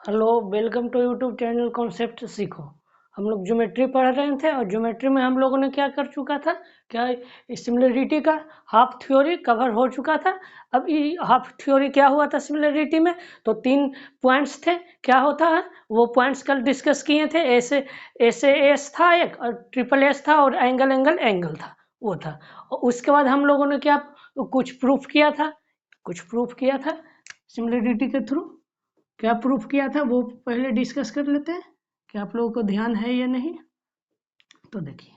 Hello, welcome to YouTube channel concept सीखो। हम लोग ज्योमेट्री पढ़ रहे थे और ज्योमेट्री में हम लोगों ने क्या कर चुका था, क्या सिमिलरिटी का हाफ थ्योरी कवर हो चुका था। अब ये हाफ थ्योरी क्या हुआ था सिमिलरिटी में, तो 3 पॉइंट्स थे। क्या होता है वो पॉइंट्स कल डिस्कस किए थे। ऐसे ऐसे एस था एक, और ट्रिपल एस था, और एंगल एंगल एंगल था, वो था। और उसके बाद हम लोगों ने क्या कुछ प्रूफ किया था सिमिलरिटी के थ्रू। क्या प्रूफ किया था वो पहले डिस्कस कर लेते हैं, क्या आप लोगों को ध्यान है या नहीं। तो देखिए,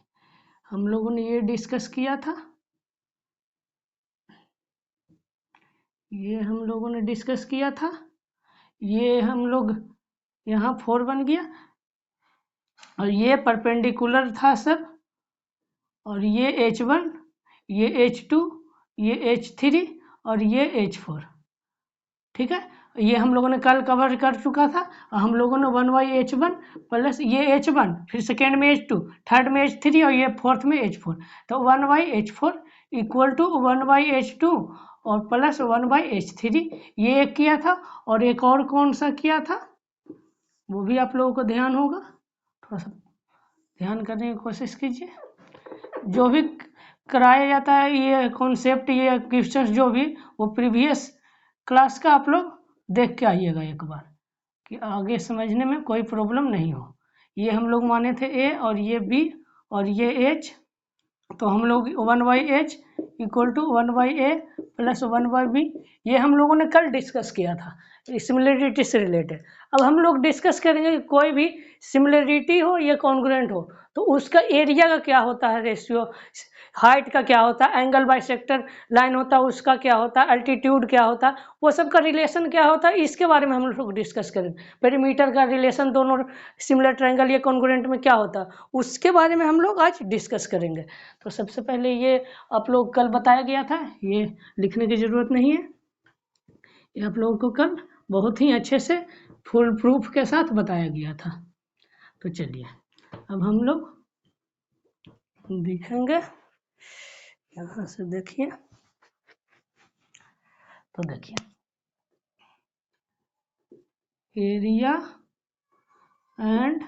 हम लोगों ने ये डिस्कस किया था, ये हम लोग यहाँ 4 बन गया, और ये परपेंडिकुलर था सब, और ये H1, ये H2, ये H3 और ये H4। ठीक है, ये हम लोगों ने कल कवर कर चुका था। हम लोगों ने 1/H1 प्लस ये H1, फिर सेकेंड में H2, थर्ड में H3 और ये फोर्थ में H4। तो 1/H4 इक्वल टू 1/H2 और प्लस 1/H3, ये एक किया था। और एक और कौन सा किया था वो भी आप लोगों को ध्यान होगा, थोड़ा सा ध्यान करने की कोशिश कीजिए। जो भी कराया जाता है ये कॉन्सेप्ट, ये क्वेश्चंस जो भी, वो प्रीवियस क्लास का आप लोग देख के आइएगा एक बार, कि आगे समझने में कोई प्रॉब्लम नहीं हो। ये हम लोग माने थे ए, और ये बी, और ये एच। तो हम लोग 1/H equal to 1/A plus 1/B, ये हम लोगों ने कल डिस्कस किया था सिमिलरिटी से रिलेटेड। अब हम लोग डिस्कस करेंगे कि कोई भी सिमिलरिटी हो या कॉन्ग्रुएंट हो तो उसका एरिया का क्या होता है रेशियो, हाइट का क्या होता है, एंगल बाइसेक्टर लाइन होता है उसका क्या होता है, अल्टीट्यूड क्या होता है, वो सब का रिलेशन क्या होता है, इसके बारे में हम लोग डिस्कस करेंगे। पेरीमीटर का रिलेशन दोनों सिमिलर ट्रायंगल या कॉन्ग्रुएंट में क्या होता है, उसके बारे में हम लोग आज डिस्कस करेंगे। तो सबसे पहले ये आप लोग कल बताया गया था, ये लिखने की ज़रूरत नहीं है, ये आप लोगों को कल बहुत ही अच्छे से फुल प्रूफ के साथ बताया गया था। तो चलिए अब हम लोग देखेंगे, यहाँ से देखिए। तो देखिए, area and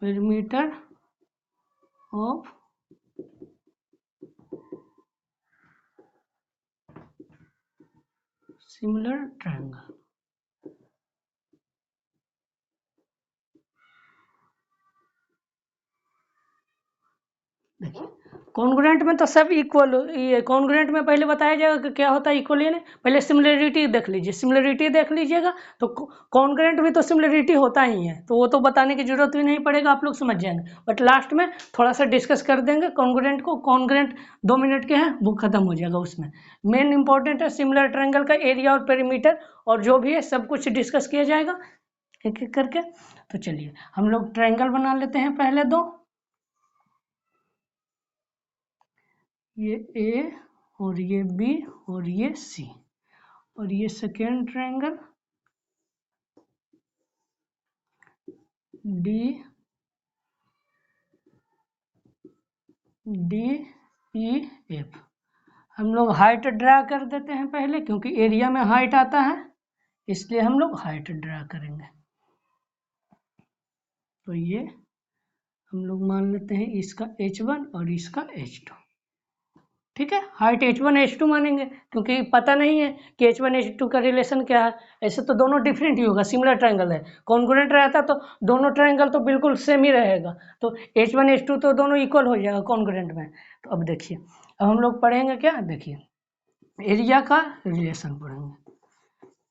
perimeter of similar triangle. देखिए, कॉन्ग्रुएंट में तो सब इक्वल, ये कॉन्ग्रुएंट में पहले बताया जाएगा कि क्या होता है इक्वल, यानी पहले सिमिलरिटी देख लीजिए, सिमिलरिटी देख लीजिएगा। तो कॉन्ग्रुएंट भी तो सिमिलरिटी होता ही है, तो वो तो बताने की जरूरत भी नहीं पड़ेगा, आप लोग समझ जाएंगे। बट लास्ट में थोड़ा सा डिस्कस कर देंगे कॉन्ग्रुएंट को। कॉन्ग्रुएंट 2 मिनट के हैं, वो खत्म हो जाएगा। उसमें मेन इंपॉर्टेंट है सिमिलर ट्रायंगल का एरिया और पेरीमीटर, और जो भी है सब कुछ डिस्कस किया जाएगा एक एक करके। तो चलिए हम लोग ट्रायंगल बना लेते हैं पहले दो, ये ए और ये बी और ये सी, और ये second triangle D D E F. हम लोग हाइट ड्रा कर देते हैं पहले, क्योंकि एरिया में हाइट आता है, इसलिए हम लोग हाइट ड्रा करेंगे। तो ये हम लोग मान लेते हैं इसका H1 और इसका H2। ठीक है, हाइट H1 H2 मानेंगे, क्योंकि पता नहीं है कि H1 H2 का रिलेशन क्या है। ऐसे तो दोनों डिफरेंट ही होगा, सिमिलर ट्रायंगल है। कॉन्ग्रुएंट रहता तो दोनों ट्रायंगल तो बिल्कुल सेम ही रहेगा, तो H1 H2 तो दोनों इक्वल हो जाएगा कॉन्ग्रुएंट में। तो अब देखिए, अब हम लोग पढ़ेंगे क्या, देखिए एरिया का रिलेशन पढ़ेंगे।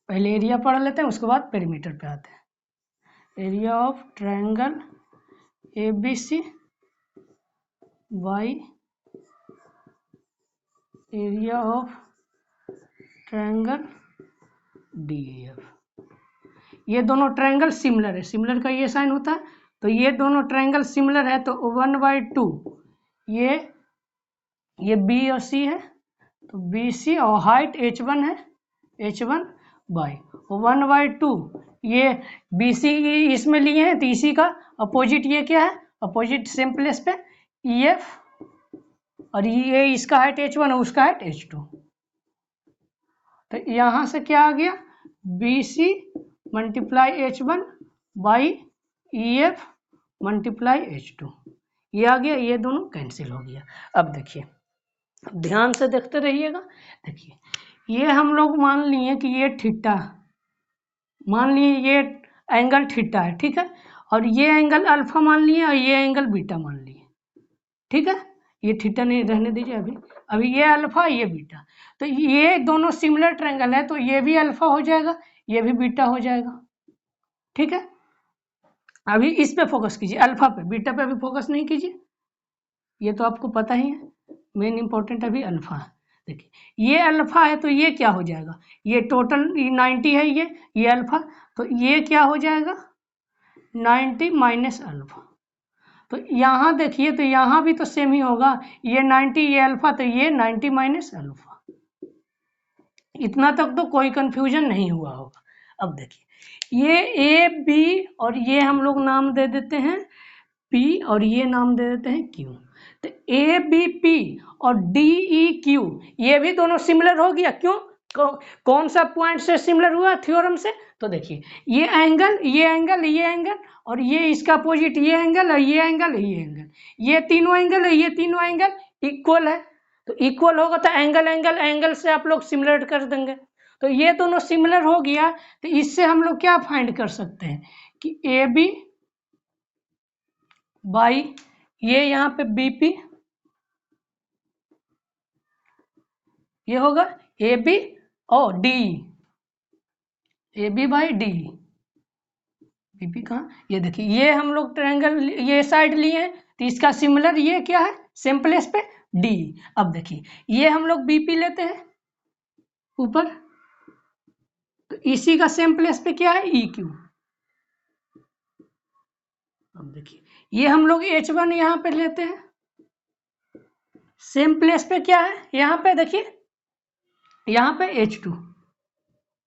पहले एरिया पढ़ लेते हैं, उसके बाद पेरीमीटर पे आते हैं। Area of triangle ABC by area of triangle DEF। ये दोनों ट्रायंगल सिमिलर है, सिमिलर का ये साइन होता है, तो ये दोनों ट्रायंगल सिमिलर है, तो 1/2 ये B और C है, तो BC, और हाइट H1 है, H1 बाई 1/2 ये BC इसमें लिए हैं, तो इसी का अपोजिट ये क्या है, अपोजिट सेम प्लेस पे EF, और ये इसका हाइट H1 है, उसका हाइट H2। तो यहाँ से क्या आ गया, BC multiply H1 by EF multiply H2, ये आ गया, ये दोनों कैंसिल हो गया। अब देखिए, ध्यान से देखते रहिएगा। देखिए ये हम लोग मान लिए कि ये थीटा, मान लिए ये एंगल थीटा है, ठीक है, और ये एंगल अल्फा मान लिए और ये एंगल बीटा मान लिए, ठीक है। ये थीटा नहीं रहने दीजिए, अभी ये अल्फा ये बीटा, तो ये दोनों सिमिलर ट्रायंगल है, तो ये भी अल्फा हो जाएगा, ये भी बीटा हो जाएगा, ठीक है। अभी इस पे फोकस कीजिए, अल्फा पे, बीटा पे अभी फोकस नहीं कीजिए, ये तो आपको पता ही है, मेन इंपॉर्टेंट अभी अल्फा है। देखिए ये अल्फा है तो ये क्या हो जाएगा, ये टोटल 90 है, ये अल्फा, तो ये क्या हो जाएगा 90 माइनस अल्फा। तो यहाँ देखिए, तो यहाँ भी तो सेम ही होगा, ये 90 ये अल्फा, तो ये 90 माइनस अल्फा। इतना तक तो कोई कंफ्यूजन नहीं हुआ होगा। अब देखिए ये ए बी और ये हम लोग नाम दे देते हैं पी और ये नाम दे देते हैं क्यू। तो ए बी पी और डी ई क्यू ये भी दोनों सिमिलर हो गया। क्यों? कौन सा पॉइंट से सिमिलर हुआ थ्योरम से? तो देखिए ये एंगल ये एंगल ये एंगल और ये इसका अपोजिट ये एंगल और ये एंगल ये एंगल, ये तीनों एंगल और ये तीनों एंगल इक्वल है। तो इक्वल होगा तो एंगल एंगल एंगल से आप लोग सिमिलर कर देंगे। तो ये दोनों सिमिलर हो गया, तो इससे हम लोग क्या फाइंड कर सकते हैं कि ए बी बाई ये यहाँ पे बीपी, ये होगा ए बी और D, A B by D, BP कहाँ, ये देखिए ये हम लोग ट्रायंगल ये साइड लिए हैं, तो इसका सिमिलर ये क्या है सेम प्लेस पे डी। अब देखिए ये हम लोग बीपी लेते हैं ऊपर, तो इसी का सेम प्लेस पे क्या है ई क्यू। अब देखिए ये हम लोग H1 यहाँ पे लेते हैं, सेम प्लेस पे क्या है यहाँ पे देखिए, यहाँ पे H2,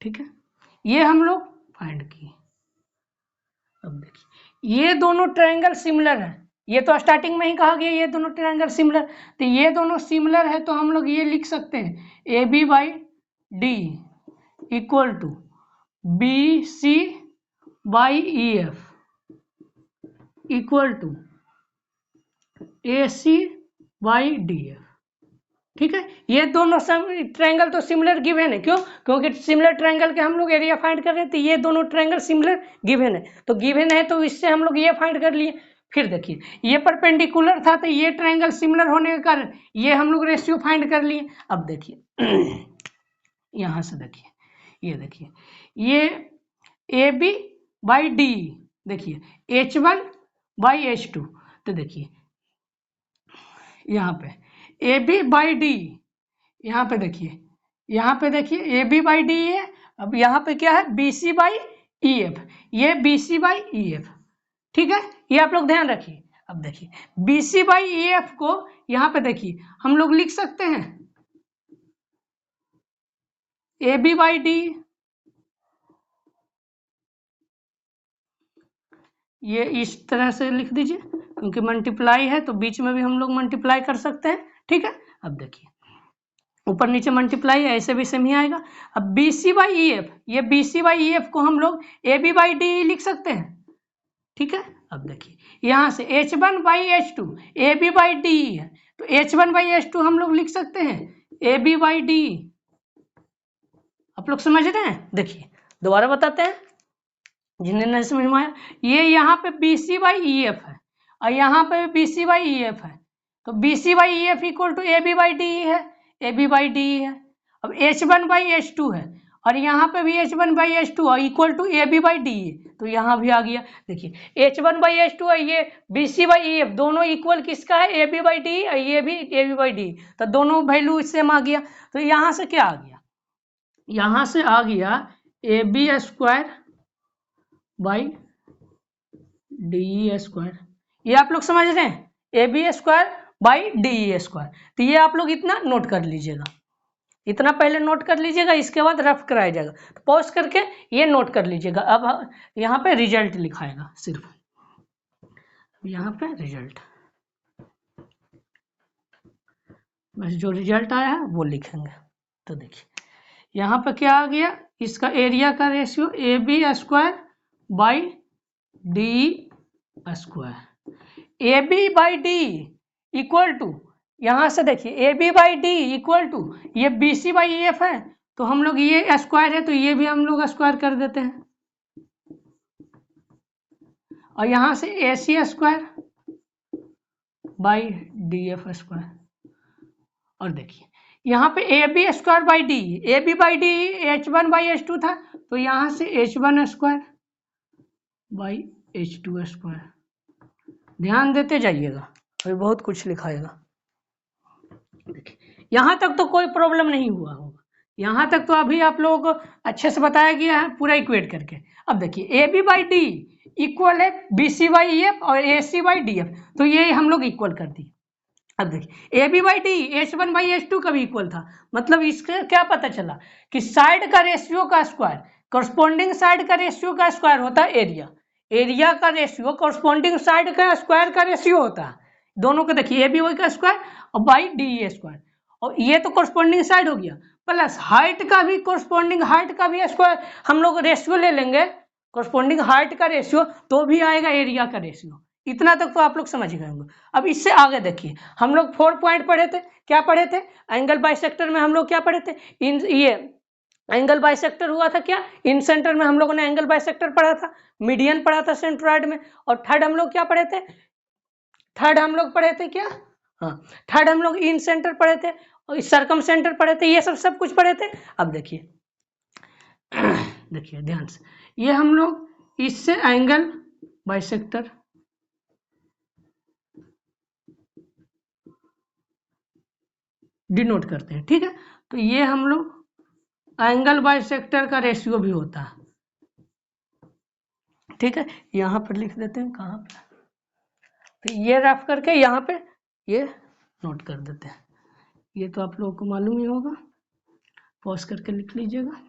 ठीक है, ये हम लोग फाइंड किए। अब देखिए ये दोनों ट्रायंगल सिमिलर है, ये तो स्टार्टिंग में ही कहा गया ये दोनों ट्रायंगल सिमिलर, तो ये दोनों सिमिलर है तो हम लोग ये लिख सकते हैं A B by D equal to B C by E F equal to A C by D F, ठीक है। ये दोनों ट्रायंगल तो सिमिलर गिवन है, क्यों? क्योंकि सिमिलर ट्रायंगल के हम लोग एरिया फाइंड कर रहे थे, ये दोनों ट्रायंगल सिमिलर गिवन है, तो गिवन है तो इससे हम लोग ये फाइंड कर लिए। फिर देखिए ये परपेंडिकुलर था तो ये ट्रायंगल सिमिलर होने के कारण ये हम लोग रेशियो फाइंड कर लिए। अब देखिए यहाँ से देखिए ये देखिए ये ए बी बाई डी, देखिए H1 बाई H2, तो देखिए यहाँ पे ए बी बाई डी, यहाँ पे देखिए ए बी बाई डी है। अब यहाँ पे क्या है B C by E F, ये B C by E F, ठीक है, ये आप लोग ध्यान रखिए। अब देखिए B C by E F को यहाँ पे देखिए हम लोग लिख सकते हैं ए बी बाई डी, ये इस तरह से लिख दीजिए क्योंकि मल्टीप्लाई है तो बीच में भी हम लोग मल्टीप्लाई कर सकते हैं, ठीक है। अब देखिए ऊपर नीचे मल्टीप्लाई है, ऐसे भी सेम ही आएगा। अब B C by E F, ये B C by E F को हम लोग ए बी बाई डी लिख सकते हैं, ठीक है। अब देखिए यहाँ से H1 by H2 A B by D है, तो H1 बाई H2 हम लोग लिख सकते हैं ए बी बाई डी। आप लोग समझ रहे हैं? देखिए दोबारा बताते हैं जिन्हें नहीं समझ में आया, ये यहाँ पे B C by E F है और यहाँ पे B C by E F है, तो B C by E F equal to A B by D है, ए बी बाई डी है। अब H1 बाई H2 है और यहाँ पे भी H1 बाई H2 और equal to A B by D है, तो यहाँ भी आ गया। देखिए H1 बाई H2 है, ये B C by E F दोनों इक्वल किसका है ए बी बाई डी और ये भी ए बी बाई डी, तो दोनों वैल्यू सेम आ गया। तो यहाँ से क्या आ गया, यहाँ से आ गया A B square by D square, ये आप लोग समझ रहे हैं A B square by D square. तो ये आप लोग इतना नोट कर लीजिएगा, इतना पहले नोट कर लीजिएगा, इसके बाद रफ कराया जाएगा, तो पॉज करके ये नोट कर लीजिएगा। अब यहाँ पे रिजल्ट लिखाएगा सिर्फ, यहाँ पे रिजल्ट, बस जो रिजल्ट आया है वो लिखेंगे। तो देखिए यहाँ पे क्या आ गया, इसका एरिया का ratio A B square by D square. A B by D equal to, यहाँ से देखिए A B by D equal to ये बी सी बाई एफ है, तो हम लोग ये स्क्वायर है तो ये भी हम लोग स्क्वायर कर देते हैं, और यहाँ से A C square by D F square. और देखिए यहाँ पे A B square by D, A B by D H one by H two था, तो यहाँ से H one square by H two square. ध्यान देते जाइएगा, अभी बहुत कुछ लिखाएगा। देखिए यहाँ तक तो कोई प्रॉब्लम नहीं हुआ होगा, यहाँ तक तो अभी आप लोगों को अच्छे से बताया गया है पूरा इक्वेट करके। अब देखिए A B by D equal है बी सी बाई एफ और A C by D F, तो ये हम लोग इक्वल कर दिए। अब देखिए A B by D H one by H two का भी इक्वल था, मतलब इससे क्या पता चला कि साइड का रेशियो का स्क्वायर कॉरस्पॉन्डिंग साइड का रेशियो का स्क्वायर होता है एरिया, एरिया का रेशियो कॉरस्पॉन्डिंग साइड का स्क्वायर का रेशियो होता है। दोनों को देखिए ए बी वाई का स्क्वायर और बाई डी स्क्वायर, और ये तो कॉरस्पॉन्डिंग साइड हो गया, प्लस हाइट का भी कॉरस्पॉन्डिंग हाइट का भी स्क्वायर हम लोग रेशियो ले लेंगे, कॉरस्पॉन्डिंग हाइट का रेशियो तो भी आएगा एरिया का रेशियो। इतना तक तो आप लोग समझ गए होंगे। अब इससे आगे देखिए, हम लोग 4 पॉइंट पढ़े थे, क्या पढ़े थे, एंगल बाइसेक्टर में हम लोग क्या पढ़े थे, इन ये एंगल बाइसेक्टर हुआ था क्या, इन सेंटर में हम लोगों ने एंगल बाइसेक्टर पढ़ा था, मीडियन पढ़ा था सेंट्रोइड में, और थर्ड हम लोग क्या पढ़े थे, थर्ड हम लोग पढ़े थे क्या, हाँ थर्ड हम लोग इन सेंटर पढ़े थे और सर्कम सेंटर पढ़े थे, ये सब कुछ पढ़े थे। अब देखिए देखिए ध्यान से, ये हम लोग इससे एंगल बाइसेक्टर डिनोट करते हैं, ठीक है। तो ये हम लोग एंगल बाइसेक्टर का रेशियो भी होता है, ठीक है। यहाँ पर लिख देते हैं, कहाँ पे, तो ये रफ करके यहाँ पे ये नोट कर देते हैं। ये तो आप लोगों को मालूम ही होगा, पॉज करके लिख लीजिएगा।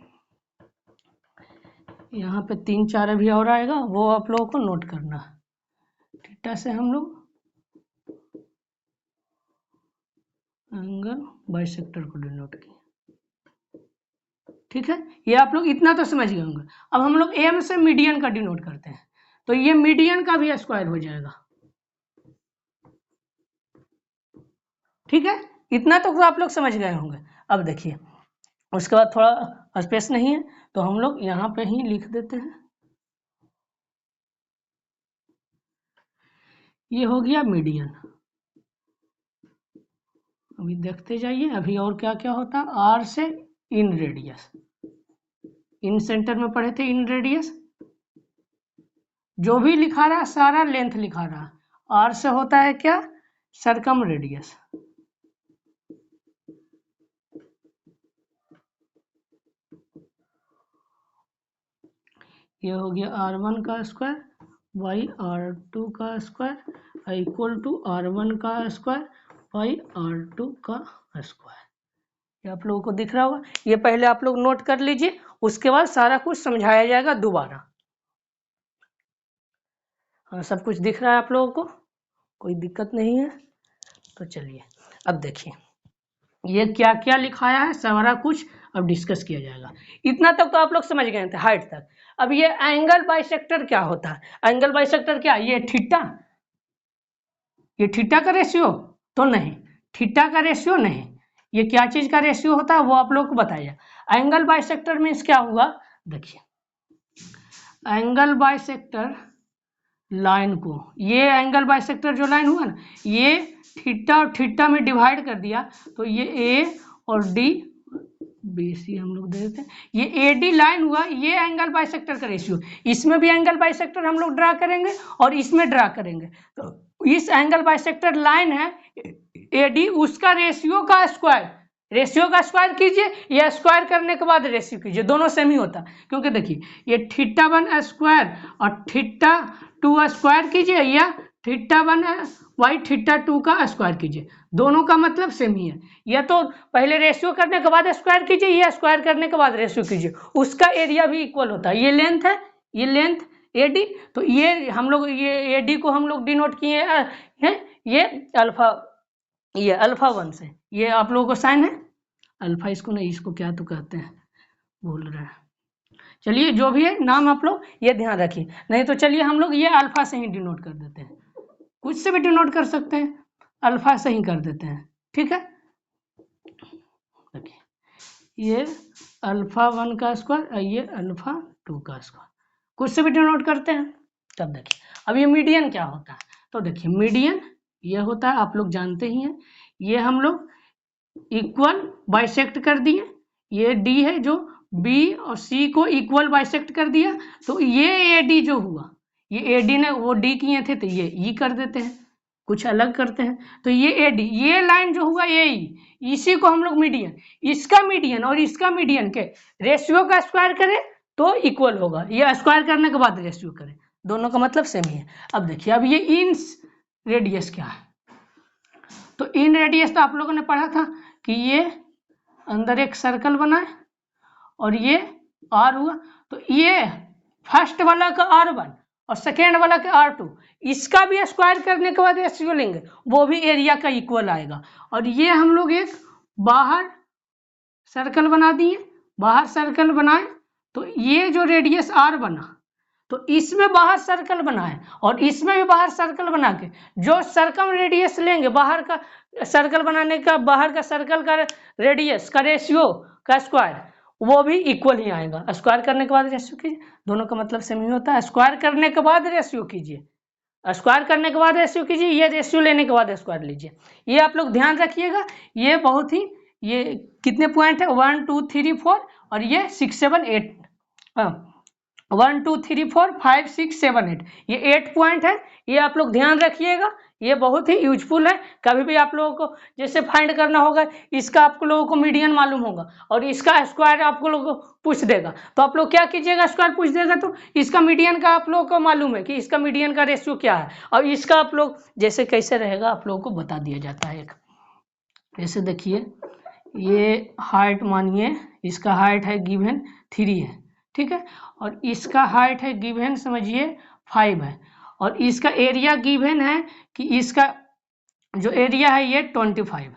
यहाँ पे 3-4 अभी और आएगा, वो आप लोगों को नोट करना है। थीटा से हम लोग एंगल बाइसेक्टर को डिनोट किए, ठीक है। ये आप लोग इतना तो समझ गए होंगे। अब हम लोग एम से मीडियन का डिनोट करते हैं, तो ये मीडियन का भी स्क्वायर हो जाएगा, ठीक है। इतना तो आप लोग समझ गए होंगे। अब देखिए उसके बाद थोड़ा स्पेस नहीं है तो हम लोग यहाँ पे ही लिख देते हैं, ये हो गया मीडियन। अभी देखते जाइए अभी और क्या क्या होता है। आर से इन रेडियस, इन सेंटर में पढ़े थे इन रेडियस, जो भी लिखा रहा सारा लेंथ लिखा रहा। आर से होता है क्या, सर्कम रेडियस, ये हो गया R1 का स्क्वायर बाई R2 का स्क्वायर इक्वल टू R1 का स्क्वायर बाई R2 का स्क्वायर। ये आप लोगों को दिख रहा होगा, ये पहले आप लोग नोट कर लीजिए, उसके बाद सारा कुछ समझाया जाएगा दोबारा। हाँ सब कुछ दिख रहा है आप लोगों को, कोई दिक्कत नहीं है। तो चलिए अब देखिए ये क्या क्या लिखाया है, सारा कुछ अब डिस्कस किया जाएगा। इतना तक तो आप लोग समझ गए थे हाइट तक। अब ये एंगल बाइसेक्टर क्या होता है, एंगल बाइसेक्टर क्या, ये थीटा, ये थीटा का रेशियो तो नहीं, थीटा का रेशियो नहीं, ये क्या चीज का रेशियो होता है वो आप लोग को बताइए। एंगल बाइसेक्टर मीन्स क्या हुआ, देखिए एंगल बाइसेक्टर लाइन को, ये एंगल बाइसेक्टर जो लाइन हुआ ना, ये थीटा और थीटा में डिवाइड कर दिया, तो ये ए और डी, बीसी हम लोग दे देते हैं, ये ए डी लाइन हुआ, ये एंगल बाइसेक्टर का रेशियो। इसमें भी एंगल बाइसेक्टर हम लोग ड्रा करेंगे और इसमें ड्रा करेंगे, तो इस एंगल बाइसेक्टर लाइन है ए डी, उसका रेशियो का स्क्वायर, रेशियो का स्क्वायर कीजिए या स्क्वायर करने के बाद रेशियो कीजिए, दोनों सेम ही होता है। क्योंकि देखिए ये थीटा 1 स्क्वायर और थीटा 2 स्क्वायर कीजिए या थीटा 1 बाई थीटा 2 का स्क्वायर कीजिए, दोनों का मतलब सेम ही है। या तो पहले रेशियो करने के बाद स्क्वायर कीजिए या स्क्वायर करने के बाद रेशियो कीजिए, उसका एरिया भी इक्वल होता है। ये लेंथ है, ये लेंथ एडी, तो ये हम लोग ये एडी को हम लोग डिनोट किए हैं ये अल्फा, ये अल्फा 1 से, ये आप लोगों को साइन है अल्फा, इसको नहीं इसको क्या तो कहते हैं भूल रहे हैं। चलिए जो भी है नाम आप लोग ये ध्यान रखिए, नहीं तो चलिए हम लोग ये अल्फा से ही डिनोट कर देते हैं, कुछ से भी डिनोट कर सकते हैं, अल्फा से ही कर देते हैं, ठीक है। देखिए ये अल्फा 1 का स्क्वायर और ये अल्फा 2 का स्क्वायर, कुछ से भी डिनोट करते हैं। तब देखिए अब ये मीडियन क्या होता है, तो देखिए मीडियन ये होता है, आप लोग जानते ही हैं, ये हम लोग इक्वल बाइसेक्ट कर दिए, ये डी है जो बी और सी को इक्वल बाइसेक्ट कर दिया, तो ये ए डी जो हुआ, ये ए डी ने वो डी किए थे तो ये ई कर देते हैं, कुछ अलग करते हैं, तो ये ए डी, ये लाइन जो हुआ ये ई, इसी को हम लोग मीडियन, इसका मीडियन और इसका मीडियन के रेशियो का स्क्वायर करें तो इक्वल होगा, ये स्क्वायर करने के बाद रेशियो करें, दोनों का मतलब सेम ही है। अब देखिए अब ये इन रेडियस क्या है, तो इन रेडियस तो आप लोगों ने पढ़ा था कि ये अंदर एक सर्कल बना है और ये आर हुआ, तो ये फर्स्ट वाला का R1 और सेकेंड वाला का R2, इसका भी स्क्वायर करने के बाद रेशियो लेंगे, वो भी एरिया का इक्वल आएगा। और ये हम लोग एक बाहर सर्कल बना दिए, बाहर सर्कल बनाए तो ये जो रेडियस R बना, तो इसमें बाहर सर्कल बनाए और इसमें भी बाहर सर्कल बना के जो सर्कम रेडियस लेंगे बाहर का सर्कल बनाने का, बाहर का सर्कल का रेडियस का रेशियो का स्क्वायर, वो भी इक्वल ही आएगा। स्क्वायर करने के बाद रेशियो कीजिए, दोनों का मतलब सेम ही होता है, स्क्वायर करने के बाद रेशियो कीजिए, स्क्वायर करने के बाद रेशियो कीजिए, ये रेशियो लेने के बाद स्क्वायर लीजिए, ये आप लोग ध्यान रखिएगा। ये बहुत ही, ये कितने पॉइंट है 1 2 3 4 और ये 6 7 8, 1 2 3 4 5 6 7 8, ये 8 पॉइंट है, ये आप लोग ध्यान रखिएगा, ये बहुत ही यूजफुल है। कभी भी आप लोगों को जैसे फाइंड करना होगा, इसका आप लोगों को मीडियन मालूम होगा और इसका स्क्वायर आप लोगों को पूछ देगा, तो आप लोग क्या कीजिएगा, स्क्वायर पूछ देगा तो इसका मीडियन का आप लोगों को मालूम है कि इसका मीडियन का रेशियो क्या है, और इसका आप लोग जैसे कैसे रहेगा आप लोगों को बता दिया जाता है। एक जैसे देखिए ये हाइट मानिए, इसका हाइट है गिवन 3 है, ठीक है, और इसका हाइट है गिवन समझिए 5 है, और इसका एरिया गिवन है कि इसका जो एरिया है ये 25,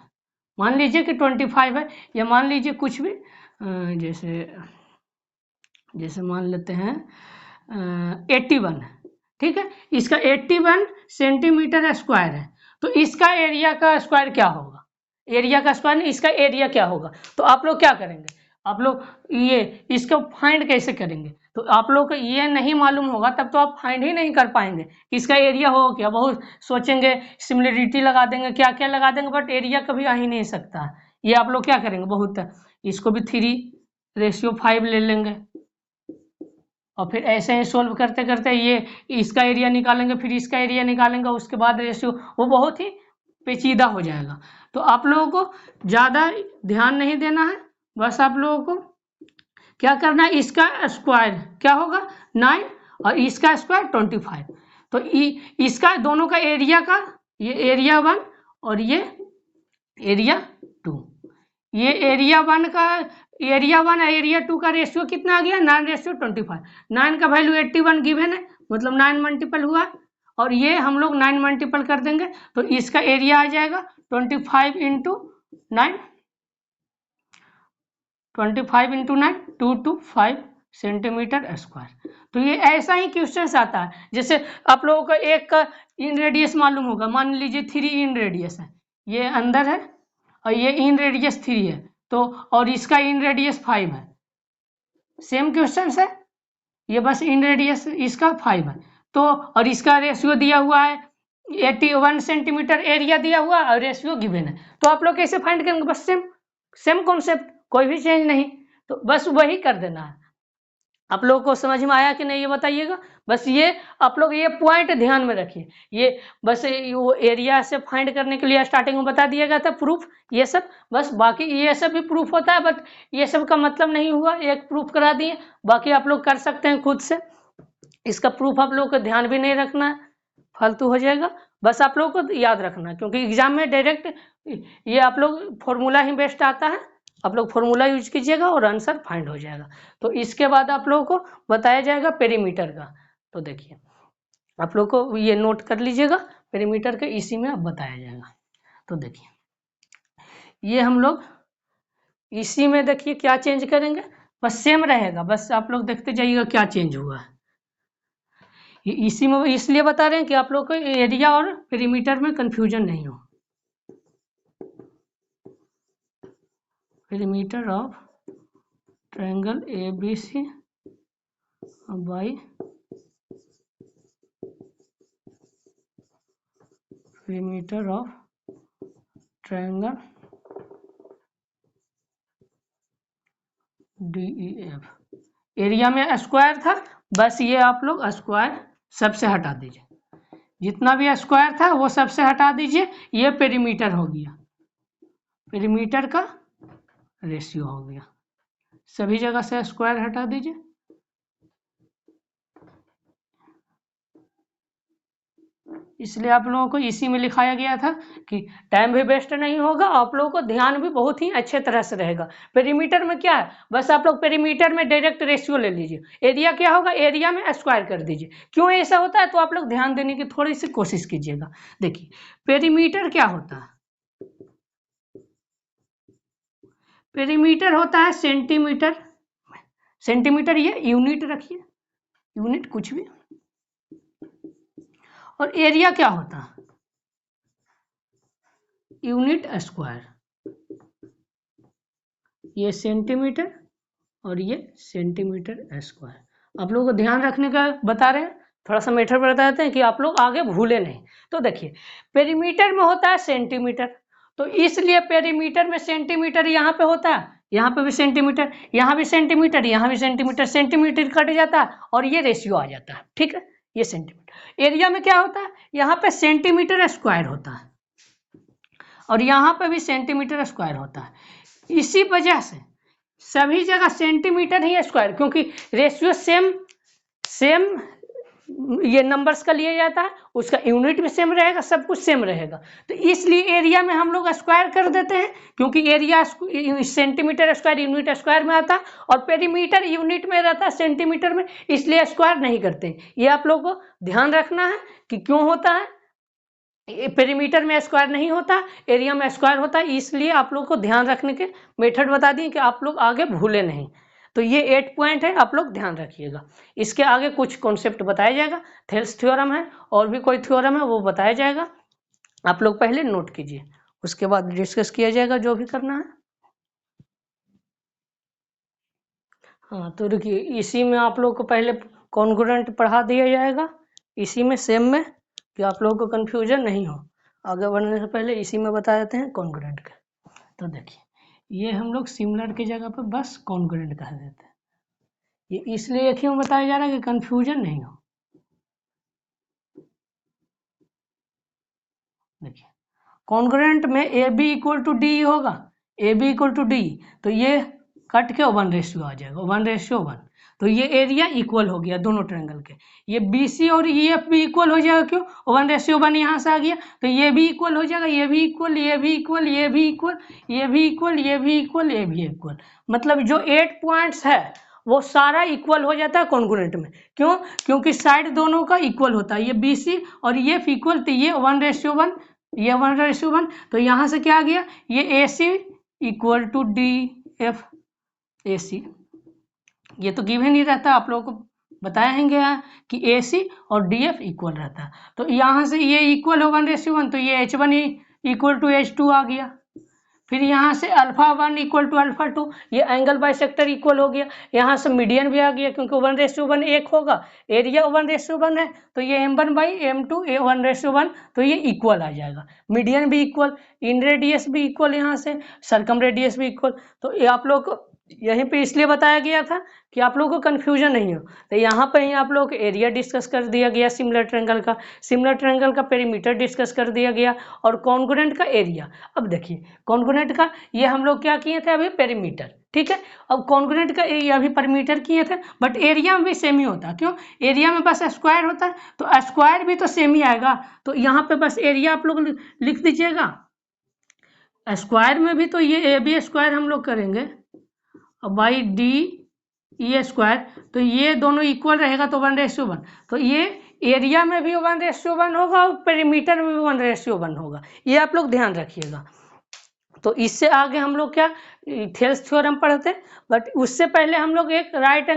मान लीजिए कि 25 है, या मान लीजिए कुछ भी, जैसे मान लेते हैं 81, ठीक है, इसका 81 सेंटीमीटर स्क्वायर है, तो इसका एरिया का स्क्वायर क्या होगा, एरिया का स्क्वायर नहीं, इसका एरिया क्या होगा, तो आप लोग क्या करेंगे, आप लोग ये इसको फाइंड कैसे करेंगे, तो आप लोग को ये नहीं मालूम होगा तब तो आप फाइंड ही नहीं कर पाएंगे इसका एरिया होगा क्या, बहुत सोचेंगे, सिमिलरिटी लगा देंगे, क्या क्या लगा देंगे, बट एरिया कभी आ ही नहीं सकता। ये आप लोग क्या करेंगे, बहुत इसको भी 3:5 ले लेंगे और फिर ऐसे ही सोल्व करते करते ये इसका एरिया निकालेंगे, फिर इसका एरिया निकालेंगे, उसके बाद रेशियो, वो बहुत ही पेचीदा हो जाएगा। तो आप लोगों को ज़्यादा ध्यान नहीं देना है, बस आप लोगों को क्या करना है, इसका स्क्वायर क्या होगा 9 और इसका स्क्वायर 25, तो इसका दोनों का एरिया का, ये एरिया 1 और ये एरिया 2, ये एरिया 1 का, एरिया 1 और एरिया 2 का रेशियो कितना आ गया 9:25, 9 का वैल्यू 81 गिवन है, मतलब 9 मल्टीपल हुआ, और ये हम लोग 9 मल्टीपल कर देंगे तो इसका एरिया आ जाएगा 25 इंटू 9, 25 इंटू 9 225 सेंटीमीटर स्क्वायर। तो ये ऐसा ही क्वेश्चन आता है, जैसे आप लोगों को एक का इन रेडियस मालूम होगा, मान लीजिए 3 इन रेडियस है, ये अंदर है और ये इन रेडियस 3 है, तो और इसका इन रेडियस 5 है, सेम क्वेश्चन है, ये बस इन रेडियस इसका 5 है, तो और इसका रेशियो दिया हुआ है 81 सेंटीमीटर, एरिया दिया हुआ और रेशियो गिवन है, तो आप लोग कैसे फाइंड करेंगे, बस सेम कॉन्सेप्ट, कोई भी चेंज नहीं, तो बस वही कर देना है। आप लोगों को समझ में आया कि नहीं ये बताइएगा, बस ये आप लोग ये पॉइंट ध्यान में रखिए, ये बस वो एरिया से फाइंड करने के लिए स्टार्टिंग में बता दिया गया था प्रूफ, ये सब बस, बाकी ये सब भी प्रूफ होता है, बट ये सब का मतलब नहीं हुआ, एक प्रूफ करा दिए, बाकी आप लोग कर सकते हैं खुद से, इसका प्रूफ आप लोग को ध्यान भी नहीं रखना है, फालतू हो जाएगा, बस आप लोग को याद रखना है, क्योंकि एग्जाम में डायरेक्ट ये आप लोग फॉर्मूला ही बेस्ट आता है, आप लोग फॉर्मूला यूज कीजिएगा और आंसर फाइंड हो जाएगा। तो इसके बाद आप लोगों को बताया जाएगा पेरीमीटर का, तो देखिए आप लोग को ये नोट कर लीजिएगा, पेरीमीटर का इसी में अब बताया जाएगा। तो देखिए ये हम लोग इसी में देखिए क्या चेंज करेंगे, बस सेम रहेगा, बस आप लोग देखते जाइएगा क्या चेंज हुआ है। इसी में इसलिए बता रहे हैं कि आप लोग को एरिया और पेरीमीटर में कंफ्यूजन नहीं हो। Perimeter of triangle ABC by perimeter of triangle DEF। Area में स्क्वायर था, बस ये आप लोग स्क्वायर सबसे हटा दीजिए, जितना भी स्क्वायर था वो सबसे हटा दीजिए। ये पेरीमीटर हो गया, पेरीमीटर का रेशियो हो गया, सभी जगह से स्क्वायर हटा दीजिए। इसलिए आप लोगों को इसी में लिखाया गया था कि टाइम भी वेस्ट नहीं होगा, आप लोगों को ध्यान भी बहुत ही अच्छे तरह से रहेगा। पेरीमीटर में क्या है, बस आप लोग पेरीमीटर में डायरेक्ट रेशियो ले लीजिए। एरिया क्या होगा, एरिया में स्क्वायर कर दीजिए। क्यों ऐसा होता है, तो आप लोग ध्यान देने की थोड़ी सी कोशिश कीजिएगा। देखिए पेरीमीटर क्या होता है, पेरीमीटर होता है सेंटीमीटर, सेंटीमीटर ये यूनिट रखिए, यूनिट कुछ भी। और एरिया क्या होता है, यूनिट स्क्वायर, ये सेंटीमीटर और ये सेंटीमीटर स्क्वायर। आप लोगों को ध्यान रखने का बता रहे हैं, थोड़ा सा मेथड बता देते हैं कि आप लोग आगे भूले नहीं। तो देखिए पेरीमीटर में होता है सेंटीमीटर, तो इसलिए पेरीमीटर में सेंटीमीटर यहाँ पे होता है, यहाँ पे भी सेंटीमीटर, यहाँ भी सेंटीमीटर, यहाँ भी सेंटीमीटर, सेंटीमीटर कट जाता है और ये रेशियो आ जाता है। ठीक है, ये सेंटीमीटर। एरिया में क्या होता है, यहाँ पे सेंटीमीटर स्क्वायर होता है और यहाँ पे भी सेंटीमीटर स्क्वायर होता है। इसी वजह से सभी जगह सेंटीमीटर ही स्क्वायर, क्योंकि रेशियो सेम ये नंबर्स का लिया जाता है, उसका यूनिट भी सेम रहेगा, सब कुछ सेम रहेगा। तो इसलिए एरिया में हम लोग स्क्वायर कर देते हैं, क्योंकि area centimetre square unit square में आता है और पेरीमीटर यूनिट में रहता है सेंटीमीटर में, इसलिए स्क्वायर नहीं करते। ये आप लोगों को ध्यान रखना है कि क्यों होता है, पेरीमीटर में स्क्वायर नहीं होता, एरिया में स्क्वायर होता है। इसलिए आप लोग को ध्यान रखने के मेथड बता दिए कि आप लोग आगे भूले नहीं। तो ये 8 पॉइंट है, आप लोग ध्यान रखिएगा। इसके आगे कुछ कॉन्सेप्ट बताया जाएगा, थेल्स थ्योरम है और भी कोई थ्योरम है वो बताया जाएगा, आप लोग पहले नोट कीजिए, उसके बाद डिस्कस किया जाएगा जो भी करना है। हाँ तो देखिए इसी में आप लोग को पहले कॉन्ग्रुएंट पढ़ा दिया जाएगा, इसी में सेम में, कि आप लोगों को कन्फ्यूजन नहीं हो। आगे बढ़ने से पहले इसी में बता देते हैं कॉन्ग्रुएंट का। तो देखिए ये हम लोग सिमिलर की जगह पर बस कॉन्ग्रुएंट कह देते हैं। ये इसलिए क्यों बताया जा रहा है कि कन्फ्यूजन नहीं हो। देखिए कॉन्ग्रुएंट में A B equal to D होगा, A B equal to D, तो ये कट के 1:1 आ जाएगा, 1:1। तो ये एरिया इक्वल हो गया दोनों ट्रायंगल के। ये BC और EF भी इक्वल हो जाएगा, क्यों, 1:1 यहाँ से आ गया, तो ये भी इक्वल हो जाएगा, ये भी इक्वल, ये भी इक्वल, ये भी इक्वल, ये भी इक्वल, ये भी इक्वल, ये भी इक्वल। मतलब जो 8 पॉइंट्स है वो सारा इक्वल हो जाता है कॉन्ग्रुएंट में। क्यों, क्योंकि साइड दोनों का इक्वल होता है, ये BC और EF इक्वल, तो ये 1:1, ये 1:1। तो यहाँ से क्या आ गया, ये AC equal to DF AC। ये तो गिवन ही रहता है, आप लोगों को बताएंगे कि AC और DF इक्वल रहता है। तो यहाँ से ये इक्वल हो 1:1, तो ये H1 इक्वल टू H2 आ गया। फिर यहाँ से α1 इक्वल टू α2, ये एंगल बाइसेक्टर इक्वल हो गया। यहाँ से मीडियन भी आ गया, क्योंकि 1:1 एक होगा, एरिया 1:1 है, तो ये M1/M2 1:1, तो ये इक्वल आ जाएगा। मीडियन भी इक्वल, इन रेडियस भी इक्वल, यहाँ से सरकम रेडियस भी इक्वल। तो ये आप लोग को यहीं पे इसलिए बताया गया था कि आप लोगों को कन्फ्यूजन नहीं हो। तो यहाँ पर ही आप लोग एरिया डिस्कस कर दिया गया सिमिलर ट्रायंगल का पेरीमीटर डिस्कस कर दिया गया और कॉन्ग्रुएंट का एरिया। अब देखिए कॉन्ग्रुएंट का ये हम लोग क्या किए थे अभी, पेरीमीटर, ठीक है। अब कॉन्ग्रुएंट का एरिया अभी पेरीमीटर किए थे, बट एरिया में भी सेम ही होता है। क्यों, एरिया में बस स्क्वायर होता है, तो स्क्वायर भी तो सेम ही आएगा। तो यहाँ पे बस एरिया आप लोग लिख दीजिएगा। स्क्वायर में भी तो ये AB स्क्वायर हम लोग करेंगे बाई DE स्क्वायर, तो ये दोनों इक्वल रहेगा, तो 1:1। तो ये एरिया में भी 1:1 होगा और पेरीमीटर में भी 1:1 होगा, ये आप लोग ध्यान रखिएगा। तो इससे आगे हम लोग क्या थेल्स थ्योरम पढ़ते हैं, बट उससे पहले हम लोग एक राइट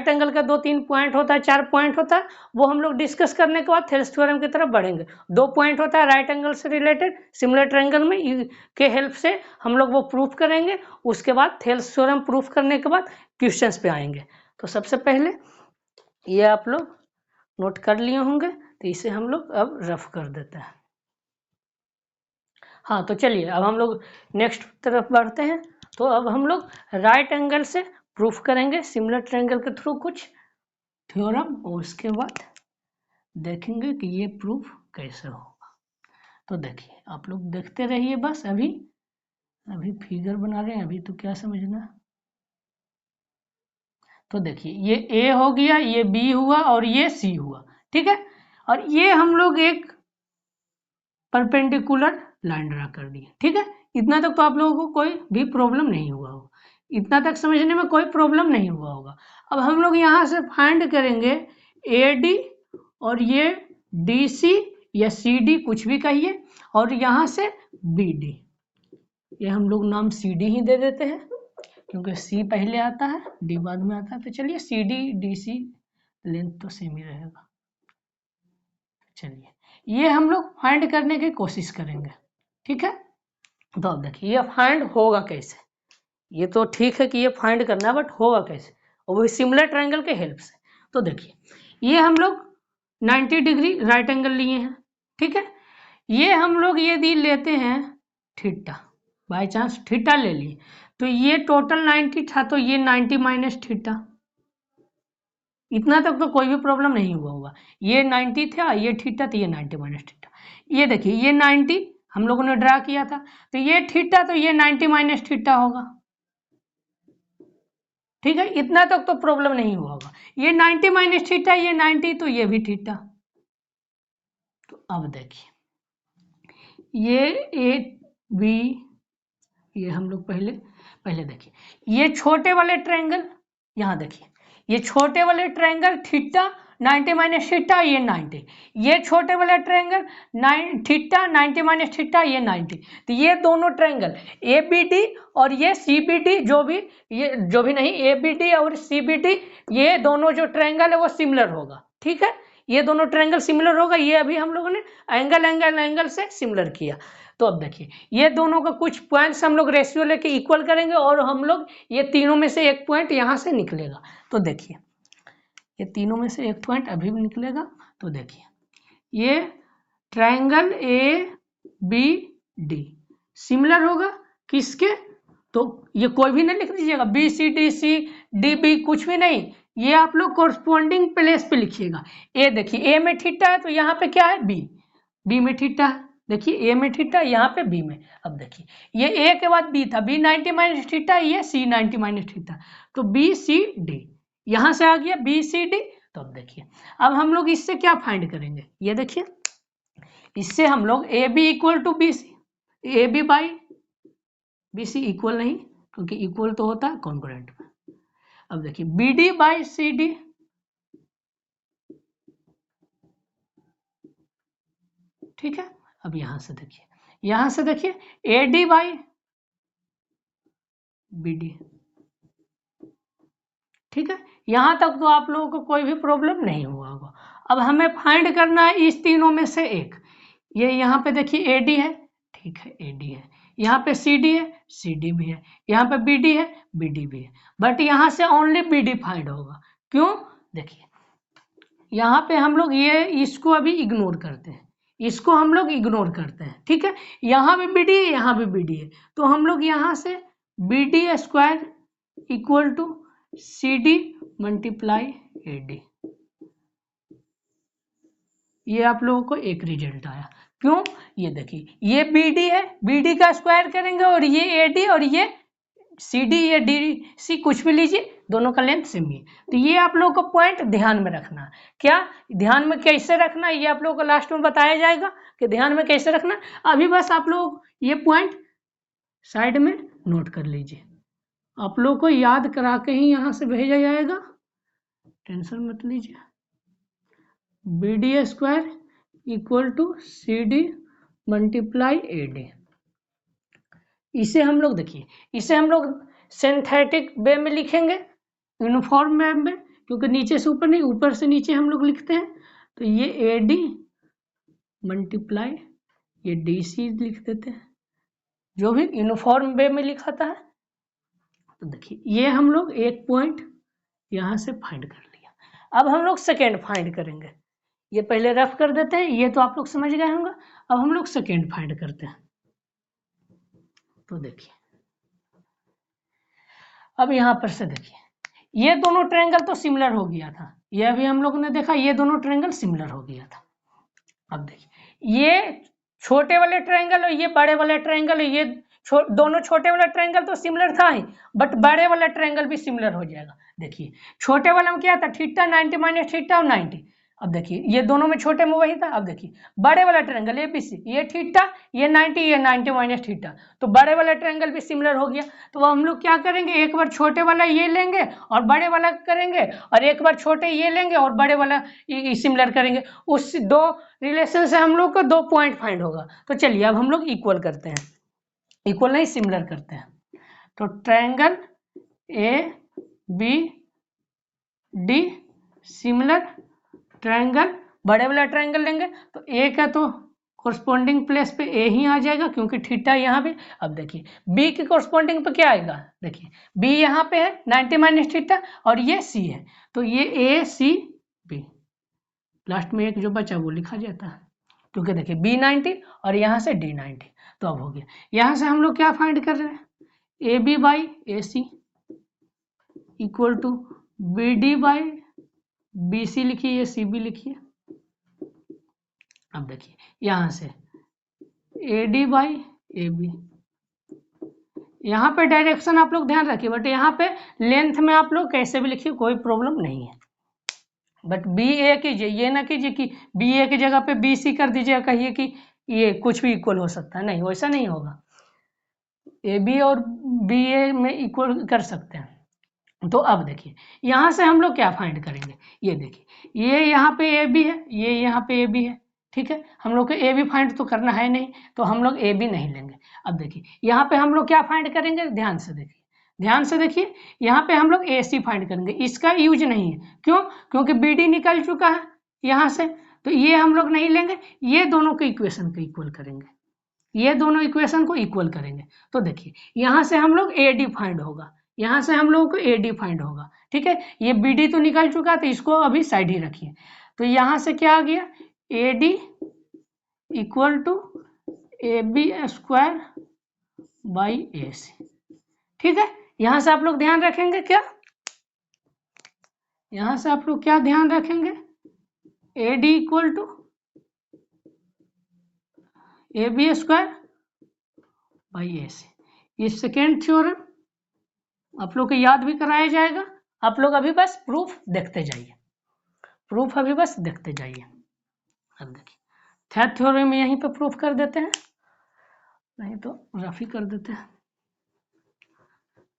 एंगल का 2-3 पॉइंट होता है, 4 पॉइंट होता है, वो हम लोग डिस्कस करने के बाद थेल्स थ्योरम की तरफ बढ़ेंगे। 2 पॉइंट होता है राइट एंगल से रिलेटेड, सिमिलर ट्रायंगल में के हेल्प से हम लोग वो प्रूफ करेंगे। उसके बाद थेल्स थ्योरम प्रूफ करने के बाद क्वेश्चंस पे आएंगे। तो सबसे पहले ये आप लोग नोट कर लिए होंगे, तो इसे हम लोग अब रफ कर देते हैं। हाँ, तो चलिए अब हम लोग नेक्स्ट तरफ बढ़ते हैं। तो अब हम लोग राइट एंगल से प्रूफ करेंगे सिमिलर ट्रायंगल के थ्रू कुछ थ्योरम, और उसके बाद देखेंगे कि ये प्रूफ कैसे होगा। तो देखिए आप लोग देखते रहिए, बस अभी फिगर बना रहे हैं, अभी तो क्या समझना। तो देखिए ये ए हो गया, ये बी हुआ और ये सी हुआ, ठीक है। और ये हम लोग एक परपेंडिकुलर लाइन ड्रा कर दिए, ठीक है। इतना तक तो आप लोगों को कोई भी प्रॉब्लम नहीं हुआ होगा, इतना तक समझने में कोई प्रॉब्लम नहीं हुआ होगा। अब हम लोग यहाँ से फाइंड करेंगे ए डी और ये डी सी या सी डी कुछ भी कहिए, और यहाँ से बी डी, ये हम लोग नाम सी डी ही दे देते हैं क्योंकि सी पहले आता है डी बाद में आता है। तो चलिए C D D C length तो सेम ही रहेगा। चलिए ये हम लोग फाइंड करने की कोशिश करेंगे, ठीक है। तो अब देखिए ये फाइंड होगा कैसे, ये तो ठीक है कि ये फाइंड करना है, बट होगा कैसे, और वो सिमिलर ट्रायंगल के हेल्प से। तो देखिए ये हम लोग 90 डिग्री राइट एंगल लिए हैं, ठीक है। ये हम लोग यदि लेते हैं थीटा, बाय चांस थीटा ले लिए, तो ये टोटल 90 था, तो ये 90 माइनस थीटा, इतना तक तो कोई भी प्रॉब्लम नहीं हुआ होगा। ये 90 था, ये थीटा, तो ये 90 माइनस थीटा। ये देखिए ये 90 हम लोगों ने ड्रा किया था, तो ये थीटा, तो ये 90 माइनस थीटा होगा, ठीक है। इतना तक तो प्रॉब्लम नहीं हुआ होगा। ये 90 माइनस थीटा, ये 90, तो ये भी थीटा। तो अब देखिए ये ए बी, ये हम लोग पहले देखिए ये छोटे वाले ट्रायंगल, यहाँ देखिए ये छोटे वाले ट्रायंगल थीटा 90 माइनस थीटा, ये 90, ये छोटे वाले ट्रायंगल थीटा 90 माइनस थीटा, ये 90। तो ये दोनों ट्रायंगल ए बी डी और ये सी बी डी, जो भी नहीं, ए बी डी और सी बी डी, ये दोनों जो ट्रायंगल है वो सिमिलर होगा, ठीक है। ये दोनों ट्रायंगल सिमिलर होगा, ये अभी हम लोगों ने एंगल से सिमिलर किया। तो अब देखिए ये दोनों का कुछ पॉइंट्स हम लोग रेशियो लेके इक्वल करेंगे, और हम लोग ये तीनों में से एक पॉइंट यहाँ से निकलेगा। तो देखिए ये तीनों में से एक पॉइंट अभी भी निकलेगा। तो देखिए ये triangle A B D similar होगा किसके, तो ये कोई भी नहीं लिख दीजिएगा, B C D C D B कुछ भी नहीं, ये आप लोग कोरस्पॉन्डिंग प्लेस पे लिखिएगा। ए देखिए ए में थीटा है, तो यहाँ पे क्या है बी में थीटा है, देखिए ए में थीटा, यहाँ पे बी में। अब देखिए ये ए के बाद बी था, बी 90 माइनस थीटा, ये सी 90 माइनस थीटा, तो बी सी डी, यहाँ से आ गया बी सी डी। तो अब देखिए अब हम लोग इससे क्या फाइंड करेंगे, ये देखिए इससे हम लोग A B equal to B C, A B by B C equal नहीं, क्योंकि इक्वल तो होता है कॉन्ग्रुएंट में। अब देखिए B D by C D, ठीक है। अब यहाँ से देखिए A D by B D, ठीक है। यहाँ तक तो आप लोगों को कोई भी प्रॉब्लम नहीं हुआ होगा। अब हमें फाइंड करना है इस तीनों में से एक, ये यहाँ पे देखिए ए डी है, ठीक है ए डी है, यहाँ पे सी डी है, सी डी भी है, यहाँ पे बी डी है, बी डी भी है, बट यहाँ से ओनली बी डी फाइंड होगा। क्यों, देखिए यहाँ पे हम लोग ये इसको अभी इग्नोर करते हैं, इसको हम लोग इग्नोर करते हैं, ठीक है। यहाँ भी बी डी है, यहाँ भी बी डी है, तो हम लोग यहाँ से B D square equal to C D multiply A D, ये आप लोगों को एक रिजल्ट आया। क्यों, ये देखिए ये बी डी है, बी डी का स्क्वायर करेंगे, और ये ए डी और ये सी डी या डी सी कुछ भी लीजिए, दोनों का लेंथ सेम ही है। तो ये आप लोगों को पॉइंट ध्यान में रखना, क्या ध्यान में कैसे रखना, ये आप लोगों को लास्ट में बताया जाएगा कि ध्यान में कैसे रखना। अभी बस आप लोग ये पॉइंट साइड में नोट कर लीजिए, आप लोग को याद करा के ही यहाँ से भेजा जाएगा, टेंशन मत लीजिए। B D square equal to C D multiply A D, इसे हम लोग देखिए, इसे हम लोग सिंथेटिक वे में लिखेंगे, यूनिफॉर्म वे में, क्योंकि नीचे से ऊपर नहीं, ऊपर से नीचे हम लोग लिखते हैं। तो ये AD मल्टीप्लाई ये DC लिख देते हैं, जो भी यूनिफॉर्म वे में लिखाता है। तो देखिए ये हम लोग एक पॉइंट यहाँ से फाइंड कर लिया। अब हम लोग सेकेंड फाइंड करेंगे। ये पहले रफ कर देते हैं, ये तो आप लोग समझ गए होंगे। अब हम लोग सेकेंड फाइंड करते हैं। तो देखिए अब यहाँ पर से देखिए, ये दोनों ट्रायंगल तो सिमिलर हो गया था, ये अभी हम लोग ने देखा, ये दोनों ट्रायंगल सिमिलर हो गया था। अब देखिए ये छोटे वाले ट्रायंगल और ये बड़े वाले ट्रायंगल, ये दोनों छोटे वाला ट्रायंगल तो सिमिलर था ही, बट बड़े वाला ट्रायंगल भी सिमिलर हो जाएगा। देखिए छोटे वाला में क्या था, थीटा 90 माइनस थीटा और 90। अब देखिए ये दोनों में छोटे में वही था। अब देखिए बड़े वाला ट्रायंगल ABC, ये थीटा, ये 90, ये 90 माइनस थीटा, तो बड़े वाला ट्रायंगल भी सिमिलर हो गया। तो हम लोग क्या करेंगे, एक बार छोटे वाला ये लेंगे और बड़े वाला करेंगे, और एक बार छोटे ये लेंगे और बड़े वाला सिमिलर करेंगे। उस दो रिलेशन से हम लोग को 2 पॉइंट फाइंड होगा। तो चलिए अब हम लोग इक्वल करते हैं, इक्वल नहीं सिमिलर करते हैं। तो ट्रायंगल ABD सिमिलर ट्रायंगल, बड़े वाला ट्रायंगल लेंगे तो A का तो कोरस्पॉन्डिंग प्लेस पे A ही आ जाएगा, क्योंकि थीटा यहाँ पे। अब देखिए B के कोरस्पॉन्डिंग पे क्या आएगा, देखिए B यहाँ पे है 90 माइनस थीटा और ये C है, तो ये ACB, लास्ट में एक जो बचा वो लिखा जाता है, क्योंकि देखिए B 90 और यहाँ से D 90। तो अब हो गया, यहाँ से हम लोग क्या फाइंड कर रहे हैं, AB by AC equal to BD by BC लिखिए, ये CB लिखिए। अब देखिए यहाँ से AD बाई AB, यहाँ पे डायरेक्शन आप लोग ध्यान रखिए, बट यहाँ पे लेंथ में आप लोग कैसे भी लिखिए, कोई प्रॉब्लम नहीं है। बट BA कीजिए, ये ना कीजिए कि BA की जगह पे BC कर दीजिए, कहिए कि ये कुछ भी इक्वल हो सकता है, नहीं वैसा नहीं होगा। AB और BA में इक्वल कर सकते हैं। तो अब देखिए यहाँ से हम लोग क्या फाइंड करेंगे, ये देखिए ये यहाँ पे AB है, ये यहाँ पे AB है, ठीक है। हम लोग को AB फाइंड तो करना है नहीं, तो हम लोग AB नहीं लेंगे। अब देखिए यहाँ पे हम लोग क्या फाइंड करेंगे, ध्यान से देखिए, ध्यान से देखिए, यहाँ पे हम लोग AC फाइंड करेंगे, इसका यूज नहीं है। क्यों, क्योंकि BD निकल चुका है यहाँ से, तो ये हम लोग नहीं लेंगे। ये दोनों के इक्वेशन को इक्वल करेंगे, ये दोनों इक्वेशन को इक्वल करेंगे। तो देखिए यहाँ से हम लोग AD फाइंड होगा, यहाँ से हम लोगों को AD फाइंड होगा, ठीक है। ये BD तो निकल चुका, तो इसको अभी साइड ही रखिए। तो यहाँ से क्या आ गया, AD equal to AB square by AC, ठीक है। यहाँ से आप लोग ध्यान रखेंगे क्या, यहाँ से आप लोग क्या ध्यान रखेंगे, AD equal to AB square by AC। ये सेकेंड थ्योरम आप लोग को याद भी कराया जाएगा, आप लोग अभी बस प्रूफ देखते जाइए, प्रूफ अभी बस देखते जाइए। अब देखिए थर्ड थ्योरम यहीं पे प्रूफ कर देते हैं, नहीं तो रफ ही कर देते हैं,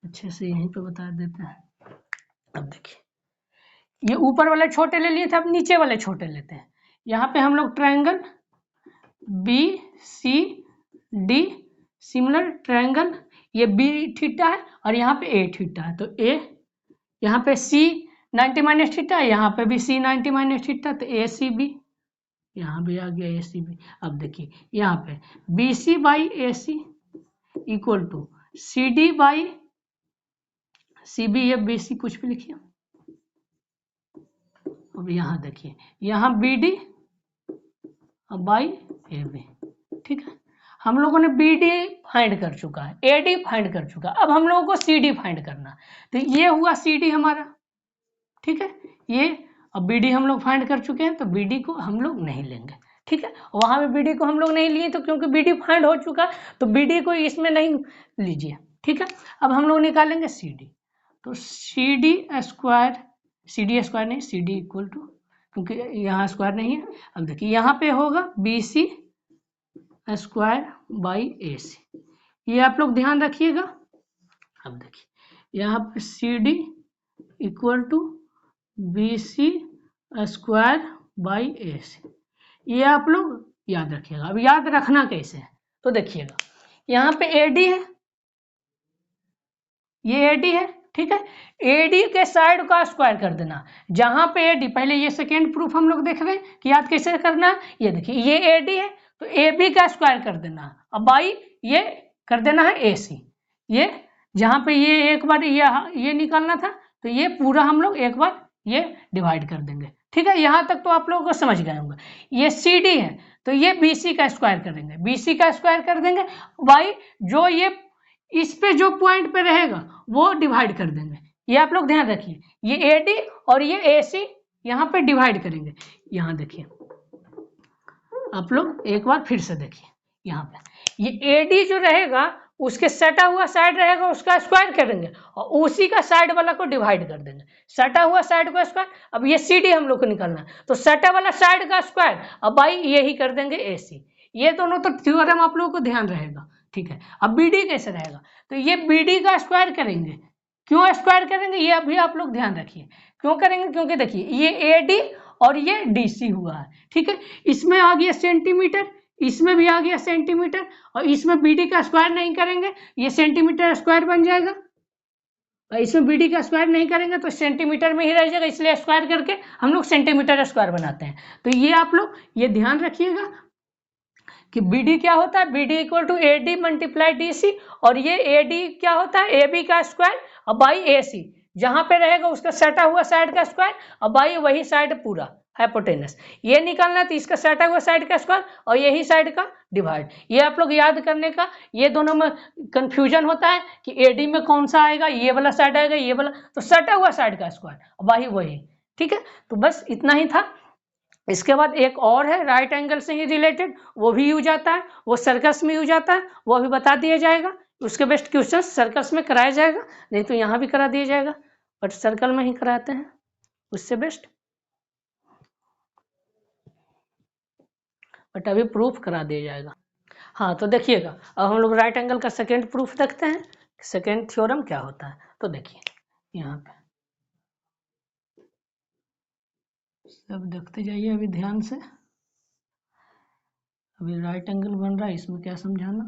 अच्छे से यहीं पे बता देते हैं। अब देखिए ये ऊपर वाले छोटे ले लिए थे, अब नीचे वाले छोटे लेते हैं। यहाँ पे हम लोग ट्रायंगल BCD सिमिलर ट्रायंगल, ये B थीटा है और यहाँ पे A थीटा है, तो A यहाँ पे C 90 माइनस थीटा, यहाँ पे भी C 90 माइनस थीटा, तो ACB, यहाँ भी आ गया ACB। अब देखिए यहाँ पे BC by AC equal to CD by CB, या BC कुछ भी लिखिए। अब यहाँ देखिए यहाँ BD बाई AB, ठीक है। हम लोगों ने BD फाइंड कर चुका है, AD फाइंड कर चुका है, अब हम लोगों को CD फाइंड करना। तो ये हुआ CD हमारा, ठीक है। ये अब BD हम लोग फाइंड कर चुके हैं, तो BD को हम लोग नहीं लेंगे, ठीक है। वहां पे BD को हम लोग नहीं लिए, तो क्योंकि BD फाइंड हो चुका, तो BD को इसमें नहीं लीजिए, ठीक है। अब हम लोग निकालेंगे CD, तो CD स्क्वायर, CD स्क्वायर नहीं, CD इक्वल टू, क्योंकि यहाँ स्क्वायर नहीं है। अब देखिए यहाँ पे होगा BC स्क्वायर बाई AC, ये आप लोग ध्यान रखिएगा। अब देखिए यहाँ पे CD equal to BC square by AC, ये आप लोग याद रखिएगा। अब याद रखना कैसे है, तो देखिएगा यहाँ पे AD है, ये AD है, ठीक है। AD के साइड का स्क्वायर कर देना, जहां पे AD, पहले ये सेकेंड प्रूफ हम लोग देख रहे हैं कि याद कैसे करना है। ये देखिए ये AD है तो AB का स्क्वायर कर देना। अब भाई ये कर देना है AC, ये जहां पे ये एक बार ये निकालना था तो ये पूरा हम लोग एक बार ये डिवाइड कर देंगे, ठीक है। यहां तक तो आप लोगों को समझ गए होंगे। ये CD है तो ये BC का स्क्वायर कर देंगे, BC का स्क्वायर कर देंगे भाई, जो ये इस पे जो पॉइंट पे रहेगा वो डिवाइड कर देंगे। ये आप लोग ध्यान रखिए, ये AD और ये AC यहाँ पे डिवाइड करेंगे। यहाँ देखिए आप लोग एक बार फिर से देखिए, यहाँ पे ये AD जो रहेगा उसके सटा हुआ साइड रहेगा उसका स्क्वायर करेंगे और उसी का साइड वाला को डिवाइड कर देंगे, सटा हुआ साइड को स्क्वायर। अब ये CD हम लोग को निकालना है तो सटा वाला साइड का स्क्वायर, अब भाई यही कर देंगे AC। ये दोनों तो थ्योरम आप लोगों को ध्यान रहेगा, ठीक है। अब BD कैसे रहेगा, तो ये BD का स्क्वायर करेंगे। क्यों स्क्वायर करेंगे ये अभी आप लोग ध्यान रखिए, क्यों करेंगे, क्योंकि देखिए ये AD और ये DC हुआ है, ठीक है। इसमें आ गया सेंटीमीटर, इसमें भी आ गया सेंटीमीटर, और इसमें BD का स्क्वायर नहीं करेंगे ये सेंटीमीटर स्क्वायर बन जाएगा, और इसमें BD का स्क्वायर नहीं करेंगे तो सेंटीमीटर में ही रह जाएगा, इसलिए स्क्वायर करके हम लोग सेंटीमीटर स्क्वायर बनाते हैं। तो ये आप लोग ये ध्यान रखिएगा कि BD क्या होता है, BD equal to AD multiply DC, और ये AD क्या होता है, AB का स्क्वायर अब बाई AC, जहां पे रहेगा उसका सटा हुआ साइड का स्क्वायर अब बाई वही साइड पूरा हाइपोटेनस। ये निकालना है तो इसका सटा हुआ साइड का स्क्वायर और यही साइड का डिवाइड। ये आप लोग याद करने का, ये दोनों में कंफ्यूजन होता है कि AD में कौन सा आएगा, ये वाला साइड आएगा ये वाला, तो सटा हुआ साइड का स्क्वायर अब बाई वही, ठीक है। तो बस इतना ही था। इसके बाद एक और है राइट एंगल से ही रिलेटेड, वो भी यूज आता है, वो सर्कस में यूज आता है, वो अभी बता दिया जाएगा। उसके बेस्ट क्वेश्चन सर्कस में कराया जाएगा, नहीं तो यहाँ भी करा दिया जाएगा, बट सर्कल में ही कराते हैं उससे बेस्ट, बट अभी प्रूफ करा दिया जाएगा। हाँ तो देखिएगा अब हम लोग राइट एंगल का सेकेंड प्रूफ देखते हैं, सेकेंड थ्योरम क्या होता है। तो देखिए यहाँ पे सब देखते जाइए अभी ध्यान से, अभी राइट एंगल बन रहा है, इसमें क्या समझाना।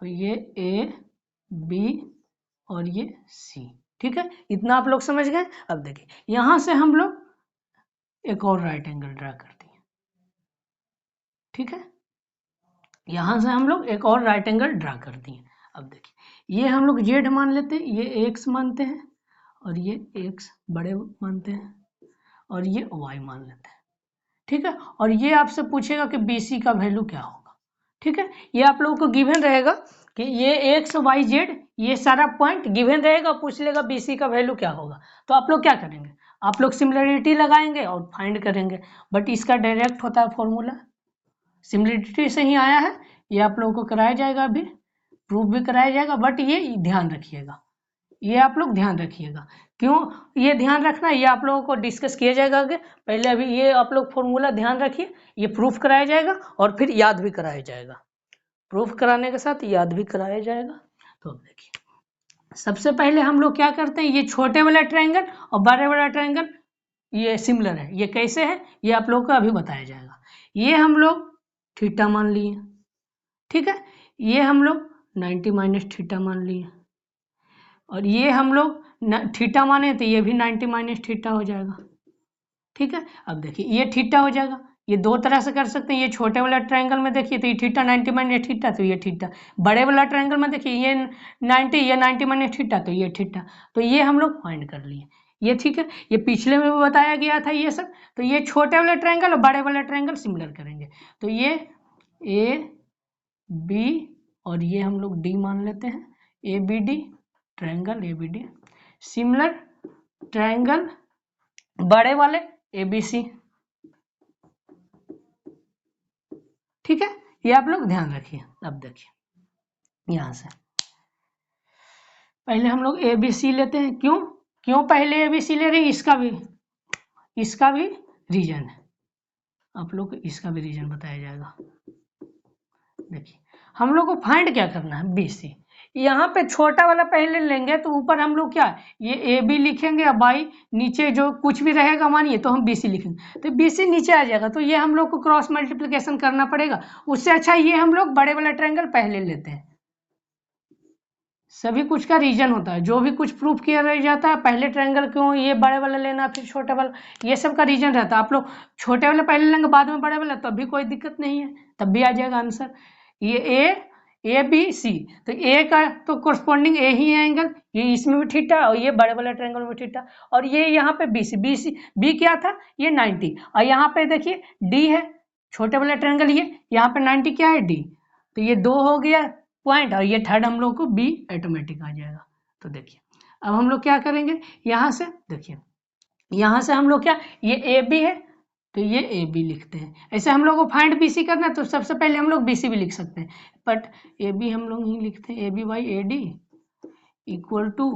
तो ये A B और ये C, ठीक है, इतना आप लोग समझ गए। अब देखिए यहां से हम लोग एक और राइट एंगल ड्रा कर दिए, ठीक है, यहां से हम लोग एक और राइट एंगल ड्रा कर दिए। अब देखिए ये हम लोग Z मान लेते हैं, ये X मानते हैं और ये X बड़े मानते हैं और ये Y मान लेते हैं, ठीक है। और ये आपसे पूछेगा कि BC का वैल्यू क्या होगा, ठीक है। ये आप लोगों को गिवन रहेगा कि ये X Y Z ये सारा पॉइंट गिवन रहेगा, पूछ लेगा BC का वैल्यू क्या होगा। तो आप लोग क्या करेंगे, आप लोग सिमिलरिटी लगाएंगे और फाइंड करेंगे, बट इसका डायरेक्ट होता है फॉर्मूला, सिमिलरिटी से ही आया है। ये आप लोगों को कराया जाएगा, अभी प्रूफ भी कराया जाएगा, बट ये ध्यान रखिएगा, ये आप लोग ध्यान रखिएगा। क्यों ये ध्यान रखना, ये आप लोगों को डिस्कस किया जाएगा आगे, पहले अभी ये आप लोग फॉर्मूला ध्यान रखिए, ये प्रूफ कराया जाएगा और फिर याद भी कराया जाएगा, प्रूफ कराने के साथ याद भी कराया जाएगा। तो देखिए सबसे पहले हम लोग क्या करते हैं, ये छोटे वाला ट्रायंगल और बड़े वाला ट्रायंगल ये सिमिलर है, ये कैसे है ये आप लोगों को अभी बताया जाएगा। ये हम लोग थीटा मान लिए, ठीक है, ये हम लोग 90 माइनस थीटा मान लिए, और ये हम लोग थीटा माने तो ये भी 90 माइनस थीटा हो जाएगा, ठीक है। अब देखिए ये थीटा हो जाएगा, ये दो तरह से कर सकते हैं, ये छोटे वाला ट्रायंगल में देखिए तो ये थीटा 90 माइनस थीटा तो ये थीटा, बड़े वाला ट्रायंगल में देखिए ये 90 ये 90 माइनस थीटा तो ये थीटा। तो ये हम लोग फाइंड कर लिए, ये ठीक है, ये पिछले में भी बताया गया था ये सब। तो ये छोटे वाले ट्रायंगल और बड़े वाले ट्रायंगल सिमिलर करेंगे, तो ये A B और ये हम लोग D मान लेते हैं, ABD triangle ABD, similar triangle बड़े वाले ABC, ठीक है, ये आप लोग ध्यान रखिए। अब देखिए यहां से पहले हम लोग ABC लेते हैं, क्यों पहले ABC ले रहे हैं, इसका भी रीजन है, आप लोग को इसका भी रीजन बताया जाएगा। देखिए हम लोग को फाइंड क्या करना है, BC, यहाँ पे छोटा वाला पहले लेंगे तो ऊपर हम लोग क्या ये AB लिखेंगे और बाई नीचे जो कुछ भी रहेगा मानिए तो हम BC लिखेंगे, तो BC नीचे आ जाएगा, तो ये हम लोग को क्रॉस मल्टीप्लिकेशन करना पड़ेगा। उससे अच्छा ये हम लोग बड़े वाला ट्रायंगल पहले लेते हैं, सभी कुछ का रीजन होता है, जो भी कुछ प्रूफ किया रह जाता है, पहले ट्रायंगल क्यों ये बड़े वाला लेना फिर छोटे वाला, ये सब का रीजन रहता है। आप लोग छोटे वाले पहले लेंगे बाद में बड़े वाला, तब भी कोई दिक्कत नहीं है, तब भी आ जाएगा आंसर। ये ए बी सी, तो ए का तो कोरस्पॉन्डिंग ए ही है एंगल, ये इसमें भी थीटा और ये बड़े वाला ट्रायंगल में थीटा, और ये यहाँ पे बी क्या था, ये 90, और यहाँ पे देखिए डी है छोटे वाला ट्रायंगल, ये यहाँ पे 90 क्या है डी, तो ये 2 हो गया पॉइंट, और ये थर्ड हम लोग को बी ऑटोमेटिक आ जाएगा। तो देखिए अब हम लोग क्या करेंगे, यहाँ से देखिए, यहाँ से हम लोग क्या, ये ए बी है तो ये ए बी लिखते हैं। ऐसे हम लोग को फाइंड बी सी करना है तो सबसे पहले हम लोग बी सी भी लिख सकते हैं, बट ए बी हम लोग नहीं लिखते हैं, A B by A D equal to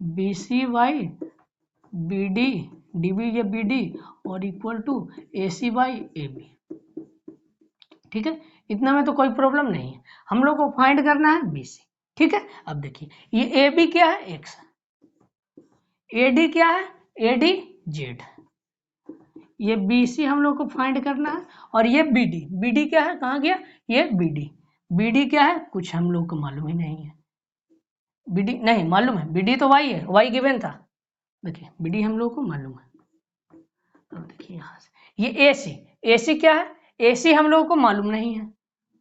B C by B D, D B ये बी डी, और equal to A C by A B. ठीक है, इतना में तो कोई प्रॉब्लम नहीं है, हम लोग को फाइंड करना है बी सी। ठीक है, अब देखिए ये ए बी क्या है एक्स, ए डी क्या है ए डी जेड, ये बी सी हम लोग को फाइंड करना है, और ये बी डी क्या है, कहाँ गया ये बी डी क्या है, कुछ हम लोग को मालूम ही नहीं है, बी डी नहीं मालूम है, बी डी तो वाई है, वाई गिवन था, देखिए बी डी हम लोग को मालूम है। अब देखिए यहाँ से ये ए सी क्या है, ए सी हम लोगों को मालूम नहीं है,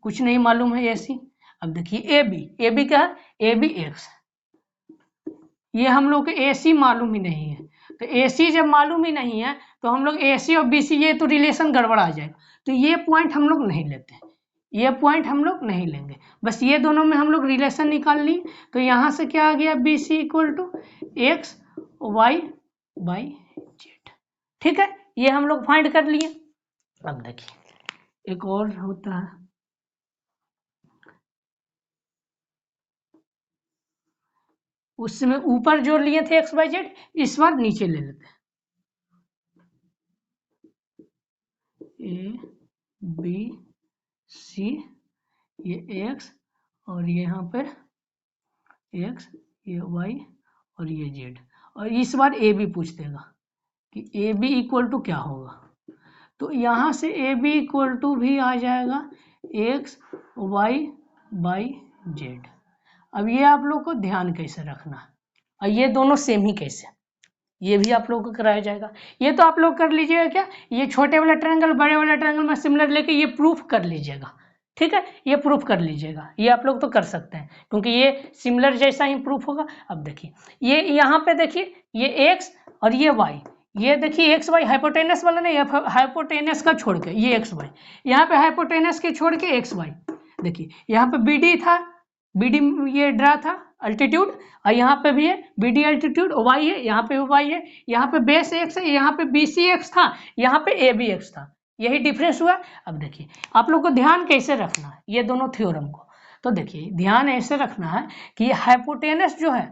कुछ नहीं मालूम है ए सी। अब देखिए ए बी क्या है, ए बी एक्स, ये हम लोग को ए सी मालूम ही नहीं है, तो ए सी जब मालूम ही नहीं है तो हम लोग ए सी और बी सी ये तो रिलेशन गड़बड़ आ जाएगा, तो ये पॉइंट हम लोग नहीं लेते हैं, ये पॉइंट हम लोग नहीं लेंगे, बस ये दोनों में हम लोग रिलेशन निकाल लिए। तो यहाँ से क्या आ गया, B C equal to X Y by Z. ठीक है, ये हम लोग फाइंड कर लिए। अब देखिए एक और होता है, उसमें ऊपर जो लिए थे एक्स वाई जेड, इस बार नीचे ले लेते हैं, ए बी सी, ये एक्स और ये यहाँ पर एक्स, ये वाई और ये जेड, और इस बार ए बी पूछ देगा कि ए बी इक्वल टू क्या होगा, तो यहाँ से ए बी इक्वल टू भी आ जाएगा एक्स वाई बाई जेड। अब ये आप लोग को ध्यान कैसे रखना है, और ये दोनों सेम ही कैसे, ये भी आप लोग को कराया जाएगा। ये तो आप लोग कर लीजिएगा क्या, ये छोटे वाला ट्रायंगल बड़े वाला ट्रायंगल में सिमिलर लेके ये प्रूफ कर लीजिएगा। ठीक है, ये प्रूफ कर लीजिएगा, ये आप लोग तो कर सकते हैं क्योंकि ये सिमिलर जैसा ही प्रूफ होगा। अब देखिए ये यहाँ पे देखिए ये एक्स और ये वाई, ये देखिए एक्स वाई हाइपोटेनस वाला नहीं, हाइपोटेनस का छोड़ के ये एक्स वाई, यहाँ पे हाइपोटेनस के छोड़ के एक्स वाई, देखिए यहाँ पे बी डी था, बी डी ये ड्रा था अल्टीट्यूड, और यहाँ पे भी है बी डी अल्टीट्यूड, वाई है यहाँ पे भी वाई है, यहाँ पे बेस एक्स है, यहाँ पे बी सी एक्स था, यहाँ पे ए बी एक्स था, यही डिफरेंस हुआ। अब देखिए आप लोग को ध्यान कैसे रखना है ये दोनों थ्योरम को, तो देखिए ध्यान ऐसे रखना है कि ये हाइपोटेनस जो है,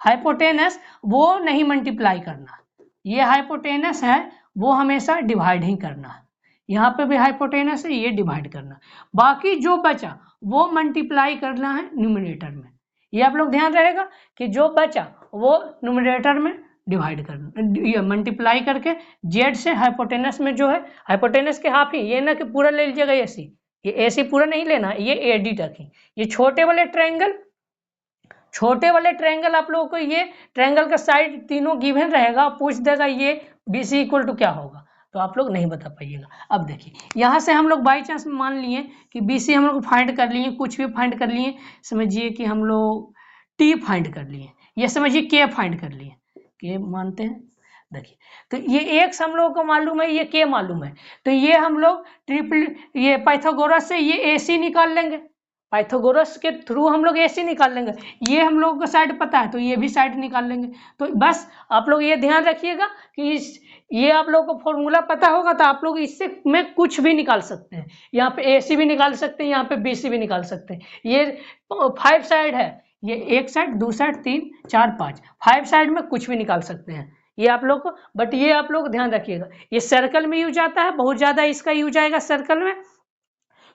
हाइपोटेनस वो नहीं मल्टीप्लाई करना, ये हाइपोटेनस है वो हमेशा डिवाइड ही करना है, यहाँ पे भी हाइपोटेनस है ये डिवाइड करना, बाकी जो बचा वो मल्टीप्लाई करना है न्यूमरेटर में, ये आप लोग ध्यान रहेगा कि जो बचा वो न्यूमरेटर में डिवाइड करना, मल्टीप्लाई करके जेड से हाइपोटेनस में जो है, हाइपोटेनस के हाफ ही, ये ना कि पूरा ले लीजिएगा ए सी, ये ए सी पूरा नहीं लेना, ये ए डी तक ही, ये छोटे वाले ट्रायंगल आप लोगों को ये ट्रायंगल का साइड तीनों गिवन रहेगा, पूछ देगा ये बी सी इक्वल टू क्या होगा, तो आप लोग नहीं बता पाइएगा। अब देखिए यहाँ से हम लोग बाई चांस मान लिए कि बी सी हम लोग फाइंड कर लिए, कुछ भी फाइंड कर लिए, समझिए कि हम लोग टी फाइंड कर लिए, ये समझिए के फाइंड कर लिए, के मानते हैं। देखिए तो ये एक्स हम लोगों को मालूम है, ये के मालूम है, तो ये हम लोग ये पाइथागोरस से ये ए सी निकाल लेंगे, पाइथागोरस के थ्रू हम लोग ऐसे निकाल लेंगे, ये हम लोगों को साइड पता है तो ये भी साइड निकाल लेंगे। तो बस आप लोग ये ध्यान रखिएगा कि ये आप लोगों को फॉर्मूला पता होगा तो आप लोग इससे में कुछ भी निकाल सकते हैं, यहाँ पे ए सी भी निकाल सकते हैं, यहाँ पे बी सी भी निकाल सकते हैं। ये 5 साइड है, ये एक साइड, दो साइड, 3, 4, 5 साइड में कुछ भी निकाल सकते हैं ये आप लोग को, बट ये आप लोग ध्यान रखिएगा ये सर्कल में यूज आता है, बहुत ज्यादा इसका यूज आएगा सर्कल में,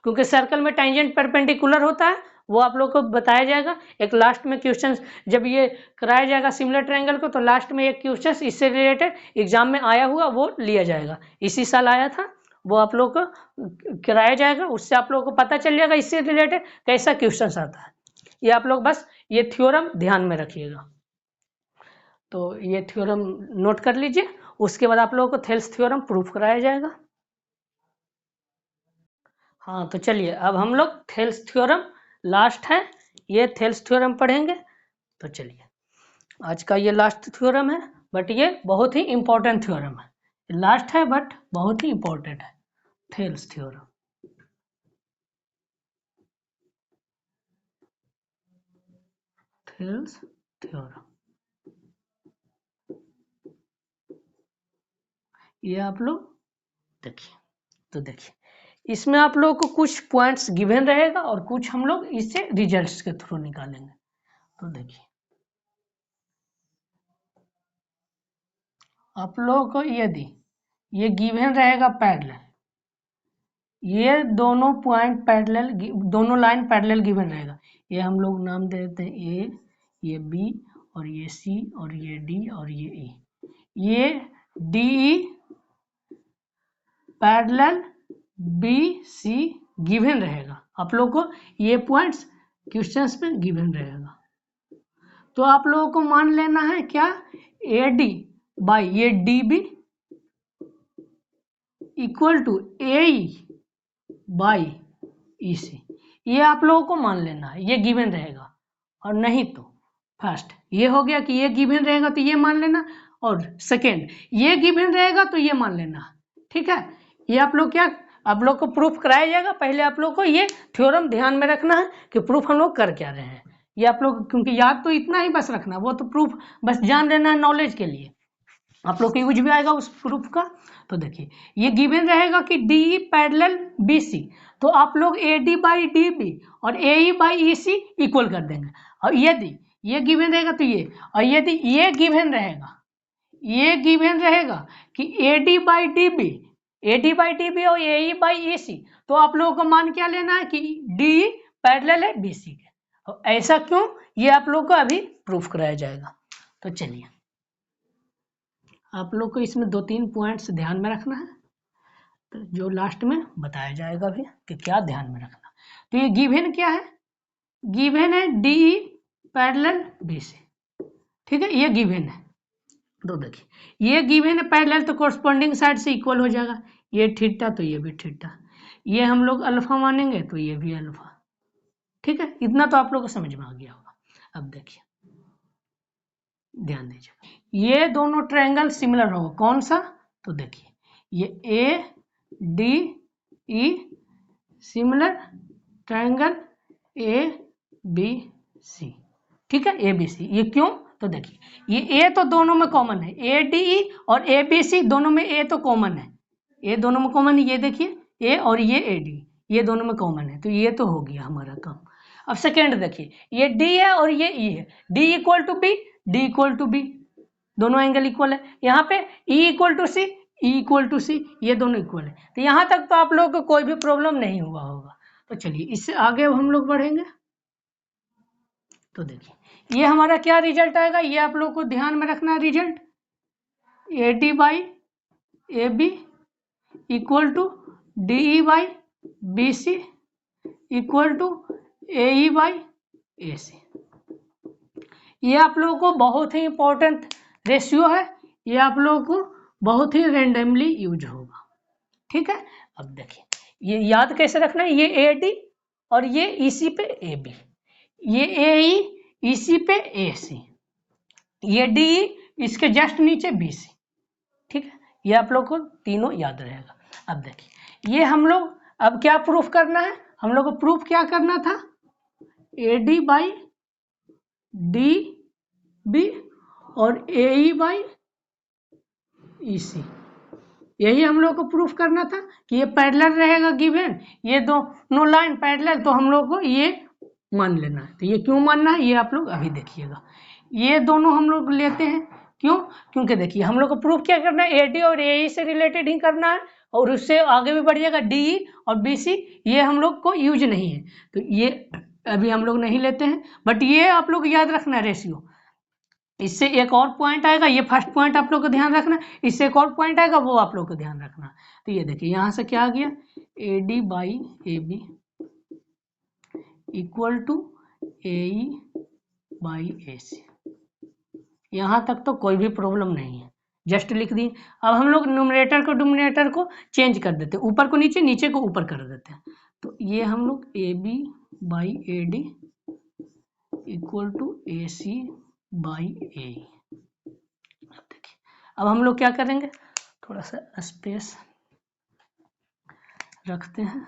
क्योंकि सर्कल में टेंजेंट परपेंडिकुलर होता है, वो आप लोग को बताया जाएगा। एक लास्ट में क्वेश्चन जब ये कराया जाएगा सिमिलर ट्रायंगल को, तो लास्ट में एक क्वेश्चन इससे रिलेटेड एग्जाम में आया हुआ वो लिया जाएगा, इसी साल आया था, वो आप लोग को कराया जाएगा, उससे आप लोग को पता चल जाएगा इससे रिलेटेड कैसा क्वेश्चन आता है। ये आप लोग बस ये थ्योरम ध्यान में रखिएगा। तो ये थ्योरम नोट कर लीजिए, उसके बाद आप लोगों को थेल्स थ्योरम प्रूफ कराया जाएगा। हाँ तो चलिए अब हम लोग थेल्स थ्योरम लास्ट है, ये थेल्स थ्योरम पढ़ेंगे। तो चलिए आज का ये लास्ट थ्योरम है, बट ये बहुत ही इंपॉर्टेंट थ्योरम है। लास्ट है बट बहुत ही इंपॉर्टेंट है, थेल्स थ्योरम। थेल्स थ्योरम ये आप लोग देखिए। तो देखिए इसमें आप लोगों को कुछ पॉइंट्स गिवन रहेगा और कुछ हम लोग इससे रिजल्ट्स के थ्रू निकालेंगे। तो देखिए आप लोगों को यदि ये गिवन रहेगा पैरेलल, ये दोनों पॉइंट पैरेलल, दोनों लाइन पैरेलल गिवन रहेगा, ये हम लोग नाम दे देते हैं ए, ये बी और ये सी और ये डी और ये ई। ये D E parallel B C given रहेगा, आप लोग को ये पॉइंट्स क्वेश्चंस में गिवन रहेगा। तो आप लोगों को मान लेना है क्या, ए डी बाई ये D B equal to A by E C, ये आप लोगों को मान लेना है, ये गिवन रहेगा। और नहीं तो फर्स्ट ये हो गया कि ये गिवन रहेगा तो ये मान लेना, और सेकेंड ये गिवन रहेगा तो ये मान लेना, ठीक है। ये आप लोग क्या, आप लोग को प्रूफ कराया जाएगा, पहले आप लोग को ये थ्योरम ध्यान में रखना है कि प्रूफ हम लोग कर क्या रहे हैं। ये आप लोग क्योंकि याद तो इतना ही बस रखना, वो तो प्रूफ बस जान लेना है नॉलेज के लिए, आप लोग को यूज भी आएगा उस प्रूफ का। तो देखिए ये गिवन रहेगा कि डी पैरेलल बी सी, तो आप लोग A D by D B और A E by E C equal कर देंगे। और यदि ये गिवन रहेगा तो ये, और यदि ये गिवन रहेगा, ये गिवन रहेगा कि A D by D B, A D by D B और ए ई बाई ई सी, तो आप लोगों को मान क्या लेना है कि डी पैरेलल है बी सी के। और ऐसा क्यों, ये आप लोग को अभी प्रूफ कराया जाएगा। तो चलिए आप लोग को इसमें 2-3 पॉइंट्स ध्यान में रखना है, तो जो लास्ट में बताया जाएगा भी कि क्या ध्यान में रखना। तो ये गिवन क्या है, गिवन है डी पैरेलल बी सी, ठीक है, ये गिवन है। तो देखिए ये गिवन है पैरेलल तो कोरस्पॉन्डिंग साइड से इक्वल हो जाएगा, ये थीटा तो ये भी थीटा, ये हम लोग अल्फा मानेंगे तो ये भी अल्फा, ठीक है। इतना तो आप लोग को समझ में आ गया होगा। अब देखिए ध्यान दीजिए, ये दोनों ट्रायंगल सिमिलर होगा, कौन सा, तो देखिए ये A D E similar triangle A B C, ठीक है, ए बी सी। ये क्यों, तो देखिए ये ए तो दोनों में कॉमन है, ए डी ई और ए बी सी दोनों में ए तो कॉमन है, ए दोनों में कॉमन है, ये देखिए ए और ये ए डी, ये दोनों में कॉमन है, तो ये तो हो गया हमारा काम। अब सेकेंड देखिए ये डी है और ये ई है, D equal to B, D equal to B, दोनों एंगल इक्वल है। यहाँ पे E equal to C, E equal to C, ये दोनों इक्वल है। तो यहाँ तक तो आप लोगों को कोई भी प्रॉब्लम नहीं हुआ होगा। तो चलिए इससे आगे हम लोग बढ़ेंगे। तो देखिए ये हमारा क्या रिजल्ट आएगा, ये आप लोग को ध्यान में रखना है result, A D by A B equal to D E by B C equal to A E by A C. ये आप लोगों को बहुत ही इंपॉर्टेंट रेशियो है, ये आप लोगों को बहुत ही रैंडमली यूज होगा, ठीक है। अब देखिए ये याद कैसे रखना है, ये ए डी और ये ई सी पे ए बी, ये ए ई सी पे ए सी, ये डी इसके जस्ट नीचे बी सी, ठीक है। ये आप लोग को तीनों याद रहेगा। अब देखिए ये हम लोग अब क्या प्रूफ करना है, हम लोग को प्रूफ क्या करना था, A D by D B और ए ई बाई ई सी, यही हम लोग को प्रूफ करना था कि ये पैरेलल रहेगा गिवन, ये दोनों लाइन पैरेलल, तो हम लोग को ये मान लेना है। तो ये क्यों मानना है ये आप लोग अभी देखिएगा, ये दोनों हम लोग लेते हैं क्यों, क्योंकि देखिए हम लोग को प्रूफ क्या करना है, ए डी और ए ई से रिलेटेड ही करना है, और उससे आगे भी बढ़ जाएगा डी ई और बी सी, ये हम लोग को यूज नहीं है, तो ये अभी हम लोग नहीं लेते हैं। बट ये आप लोग याद रखना है रेशियो, इससे एक और पॉइंट आएगा, ये फर्स्ट पॉइंट आप लोग को ध्यान रखना, इससे एक और पॉइंट आएगा वो आप लोग को ध्यान रखना। तो ये देखिए यहाँ से क्या आ गया, A D by A B equal to A E by A C. यहाँ तक तो कोई भी प्रॉब्लम नहीं है, जस्ट लिख दी। अब हम लोग न्यूमरेटर को डिनोमिनेटर को चेंज कर देते हैं, ऊपर को नीचे, नीचे को ऊपर कर देते हैं। तो ये हम लोग A B by A D equal to A C by A. अब देखिए, अब हम लोग क्या करेंगे, थोड़ा सा स्पेस रखते हैं,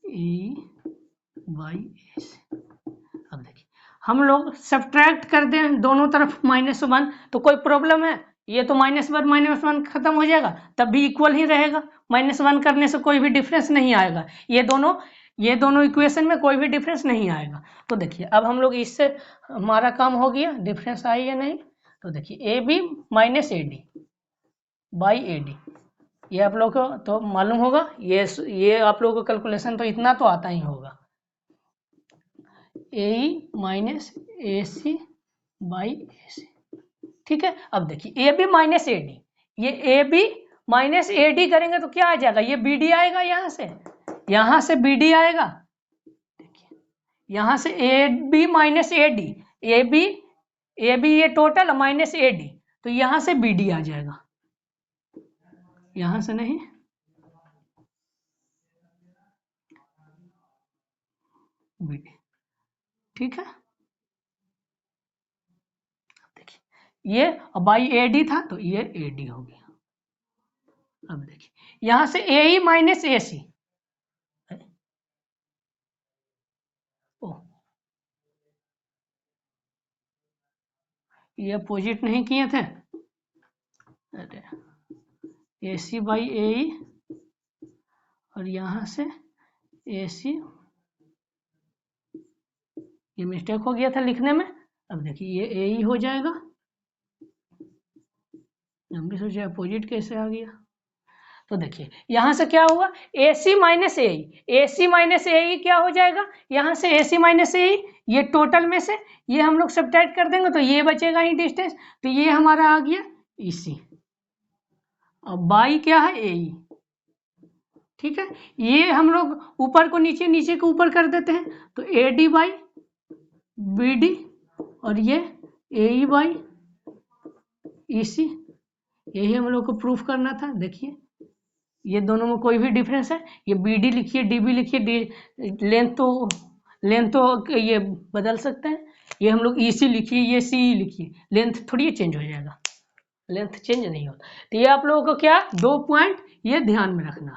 ए बाई ए सी। अब देखिए, हम लोग सब्ट्रैक्ट कर दें दोनों तरफ -1 तो कोई प्रॉब्लम है? ये तो -1 खत्म हो जाएगा, तब भी इक्वल ही रहेगा, -1 करने से कोई भी डिफरेंस नहीं आएगा, ये दोनों इक्वेशन में कोई भी डिफरेंस नहीं आएगा। तो देखिए, अब हम लोग इससे हमारा काम हो गया, डिफरेंस आई या नहीं। तो देखिए A B minus A D by A D, ये आप लोग को तो मालूम होगा, ये आप लोगों को कैलकुलेशन तो इतना तो आता ही होगा, ए minus A C by A सी। ठीक है, अब देखिए A B minus A D, ये A B minus A D करेंगे तो क्या आ जाएगा, ये बी डी आएगा, यहाँ से बी डी आएगा। देखिए, यहाँ से A B minus A D, A B ये टोटल माइनस ए डी, तो यहाँ से बी डी आ जाएगा, यहाँ से नहीं, बी डी। ठीक है, देखिए ये बाई ए डी था तो ये ए डी हो गया। अब देखिए, यहां से ए ई माइनस ए सी, ये अपोजिट नहीं किए थे, अरे ए सी बाई ए ई, और यहां से ए सी, ये मिस्टेक हो गया था लिखने में। अब देखिए ये ए ई हो जाएगा, हम भी सोचे अपोजिट कैसे आ गया। तो देखिए यहां से क्या हुआ, ए सी माइनस ए ई, ए सी माइनस ए ई क्या हो जाएगा, यहां से ए सी माइनस ए ई, ये टोटल में से ये हम लोग सब्ट्रैक्ट कर देंगे तो ये बचेगा ही डिस्टेंस, तो ये हमारा आ गया ई सी, और बाई क्या है ए ई। ठीक है, ये हम लोग ऊपर को नीचे, नीचे को ऊपर कर देते हैं, तो A D by B D, और ये ए ई बाई ई सी, यही हम लोग को प्रूफ करना था। देखिए ये दोनों में कोई भी डिफरेंस है, ये बी डी लिखिए, डी बी लिखिए, लेंथ तो ये बदल सकते हैं, ये हम लोग ई सी लिखिए, ये सी ई लिखिए, लेंथ थोड़ी चेंज हो जाएगा, लेंथ चेंज नहीं होता। तो ये आप लोगों को क्या 2 पॉइंट ये ध्यान में रखना,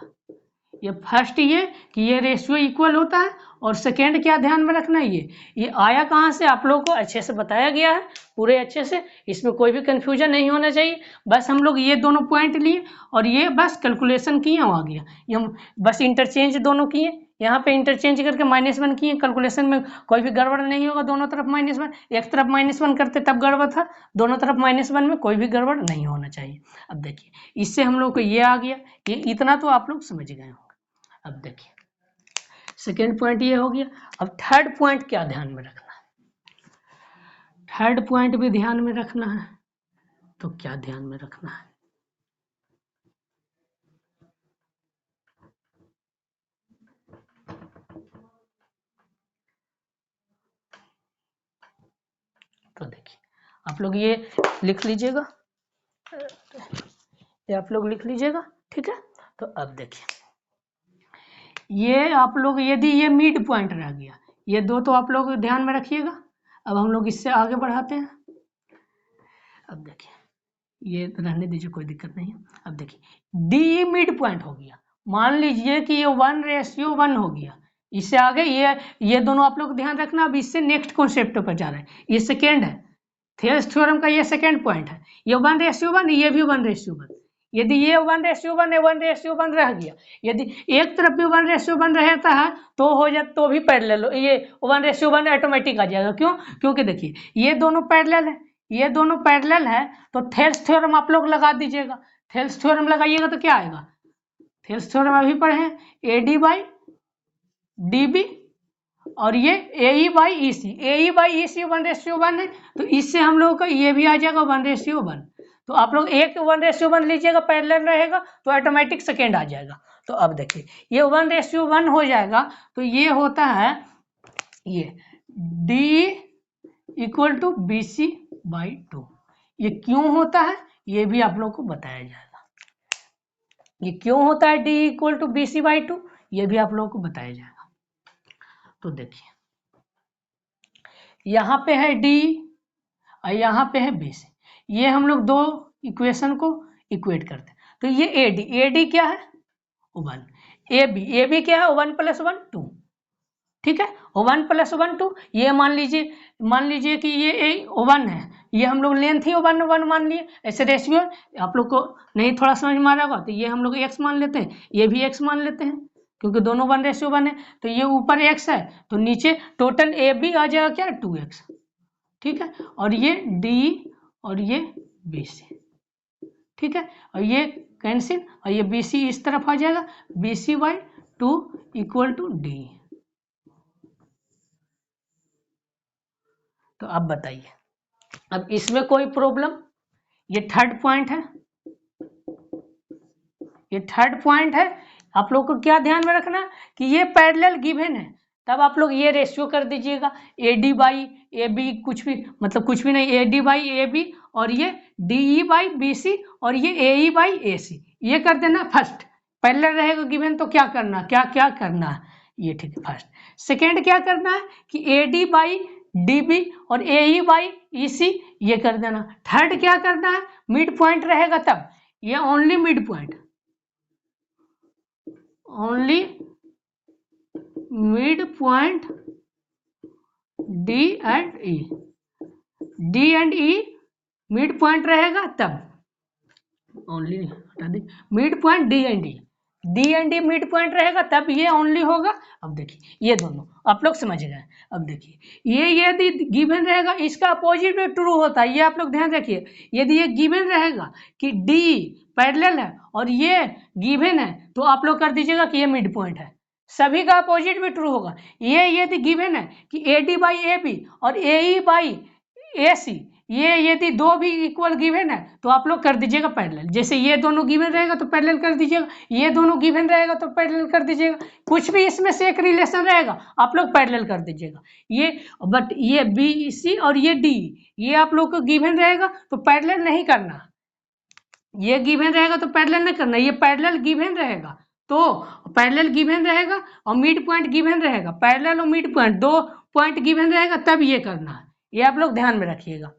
ये फर्स्ट ये कि ये रेशियो इक्वल होता है, और सेकेंड क्या ध्यान में रखना है, ये आया कहाँ से, आप लोगों को अच्छे से बताया गया है, पूरे अच्छे से, इसमें कोई भी कंफ्यूजन नहीं होना चाहिए। बस हम लोग ये दोनों पॉइंट लिए और ये बस कैलकुलेशन किए, आ गया, ये हम बस इंटरचेंज दोनों किए, यहाँ पे इंटरचेंज करके -1 किए, कैलकुलेशन में कोई भी गड़बड़ नहीं होगा, दोनों तरफ -1, एक तरफ -1 करते तब गड़बड़ था, दोनों तरफ -1 में कोई भी गड़बड़ नहीं होना चाहिए। अब देखिए इससे हम लोग को ये आ गया, ये इतना तो आप लोग समझ गए होंगे। अब देखिए सेकेंड पॉइंट ये हो गया। अब थर्ड पॉइंट क्या ध्यान में रखना है, थर्ड पॉइंट भी ध्यान में रखना है, तो क्या ध्यान में रखना है, तो देखिए आप लोग ये लिख लीजिएगा, ये आप लोग लिख लीजिएगा। ठीक है, तो अब देखिए ये आप लोग, यदि ये मिड पॉइंट रह गया, ये दो तो आप लोग ध्यान में रखिएगा। अब हम लोग इससे आगे बढ़ाते हैं। अब देखिए ये रहने दीजिए, कोई दिक्कत नहीं है। अब देखिए डी मिड पॉइंट हो गया, मान लीजिए कि ये 1:1 हो गया, इससे आगे ये दोनों आप लोग ध्यान रखना। अब इससे नेक्स्ट कॉन्सेप्ट पर जा रहे हैं, ये सेकेंड है, थेल्स थ्योरम का ये सेकेंड पॉइंट है, ये 1:1, ये भी 1:1। यदि ये 1:1 है, 1:1 रह गया, यदि एक तरफ भी 1:1 रहता है तो हो जाए, तो भी पैरेलल, ये 1:1 ऑटोमेटिक आ जाएगा। क्यों? क्योंकि देखिए ये दोनों पैरेलल है, ये दोनों पैरेलल है, तो थेल्स थ्योरम आप लोग लगा दीजिएगा। थेल्स थ्योरम लगाइएगा तो क्या आएगा, थेल्स थ्योरम अभी पढ़े हैं, A D by D B, और ये ए E by E C, A E by E सी 1:1 है, तो इससे हम लोगों का ये भी आ जाएगा 1:1। तो आप लोग एक 1:1 लीजिएगा, पैरेलल रहेगा तो ऑटोमेटिक सेकेंड आ जाएगा। तो अब देखिए ये 1:1 हो जाएगा, तो ये होता है ये डी इक्वल टू BC/2। ये क्यों होता है ये भी आप लोग को बताया जाएगा। ये क्यों होता है D इक्वल टू BC/2 ये भी आप लोगों को बताया जाएगा। तो देखिए यहाँ पे है D और यहाँ पे है BC, ये हम लोग दो इक्वेशन को इक्वेट करते हैं। तो ये AD क्या है 1, AB क्या है 1 + 1 2, ठीक है 1 + 1 2। ये मान लीजिए कि ये 1 है, ये हम लोग लेंथ ही 1 1 मान लिए। ऐसे रेशियो आप लोग को नहीं थोड़ा समझ में आ रहा होगा तो ये हम लोग x मान लेते हैं, ये भी x मान लेते हैं क्योंकि दोनों 1:1 है। तो ये ऊपर x है तो नीचे टोटल AB आ जाएगा क्या 2x, ठीक है। और ये D और ये BC, ठीक है। और ये कैंसिल और ये BC इस तरफ आ जाएगा, BC/2 इक्वल टू D। तो अब बताइए, अब इसमें कोई प्रॉब्लम? ये थर्ड पॉइंट है, ये थर्ड पॉइंट है। आप लोग को क्या ध्यान में रखना कि ये पैरेलल गिवन है, तब आप लोग ये रेशियो कर दीजिएगा AD/AB, कुछ भी मतलब कुछ भी नहीं, AD/AB और ये DE/BC और ये AE/AC, ये कर देना फर्स्ट। पैरेलल रहेगा गिवन तो क्या करना, क्या क्या करना है ये, ठीक है फर्स्ट। सेकेंड क्या करना है कि AD/DB और AE/EC ये कर देना। थर्ड क्या करना है, मिड पॉइंट रहेगा तब, ये only midpoint, only midpoint D and E midpoint रहेगा तब, ओनली हटा दी, midpoint D and E midpoint रहेगा तब ये ओनली होगा। अब देखिए ये दोनों आप लोग समझ गए। अब देखिए ये यदि गिवन रहेगा इसका अपोजिट में ट्रू होता है, ये आप लोग ध्यान रखिए। यदि ये गिवन रहेगा कि D पैरेलल है और ये गिवन है तो आप लोग कर दीजिएगा कि ये मिड पॉइंट है, सभी का अपोजिट भी ट्रू होगा। ये यदि गिवन है कि AD/AB और AE/AC ये यदि दो भी इक्वल गिवन है तो आप लोग कर दीजिएगा पैरेलल। जैसे ये दोनों गिवन रहेगा तो पैरेलल कर दीजिएगा, ये दोनों गिवन रहेगा तो पैरेलल कर दीजिएगा, कुछ भी इसमें से एक रिलेशन रहेगा आप लोग पैरेलल कर दीजिएगा। ये बट ये BC और ये D ये आप लोग को गिवन रहेगा तो पैरेलल नहीं करना, ये गिवन रहेगा तो पैरेलल नहीं करना, ये पैरेलल गिवन रहेगा तो पैरेलल गिवन रहेगा और मिड पॉइंट गिवन रहेगा, पैरेलल और मिड पॉइंट दो पॉइंट गिवन रहेगा तब ये करना है, ये आप लोग ध्यान में रखिएगा।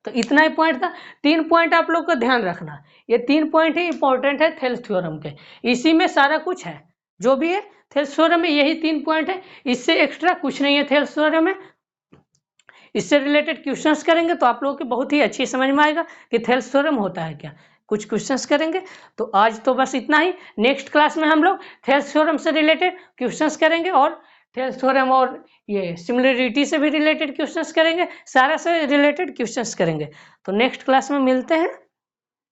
तो इतना ही पॉइंट था, 3 पॉइंट आप लोग को ध्यान रखना, ये 3 पॉइंट ही इंपॉर्टेंट है थेल्स थ्योरम के, इसी में सारा कुछ है जो भी है थेल्स थ्योरम में, यही 3 पॉइंट है, इससे एक्स्ट्रा कुछ नहीं है थेल्स थ्योरम में। इससे रिलेटेड क्वेश्चंस करेंगे तो आप लोगों की बहुत ही अच्छी समझ में आएगा कि थेल्स थ्योरम होता है क्या, कुछ क्वेश्चंस करेंगे। तो आज तो बस इतना ही, नेक्स्ट क्लास में हम लोग थेल्स थ्योरम से रिलेटेड क्वेश्चंस करेंगे और थेल्स थ्योरम और ये सिमिलरिटी से भी रिलेटेड क्वेश्चंस करेंगे, सारा से रिलेटेड क्वेश्चंस करेंगे। तो नेक्स्ट क्लास में मिलते हैं।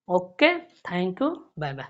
Okay, thank you, bye bye.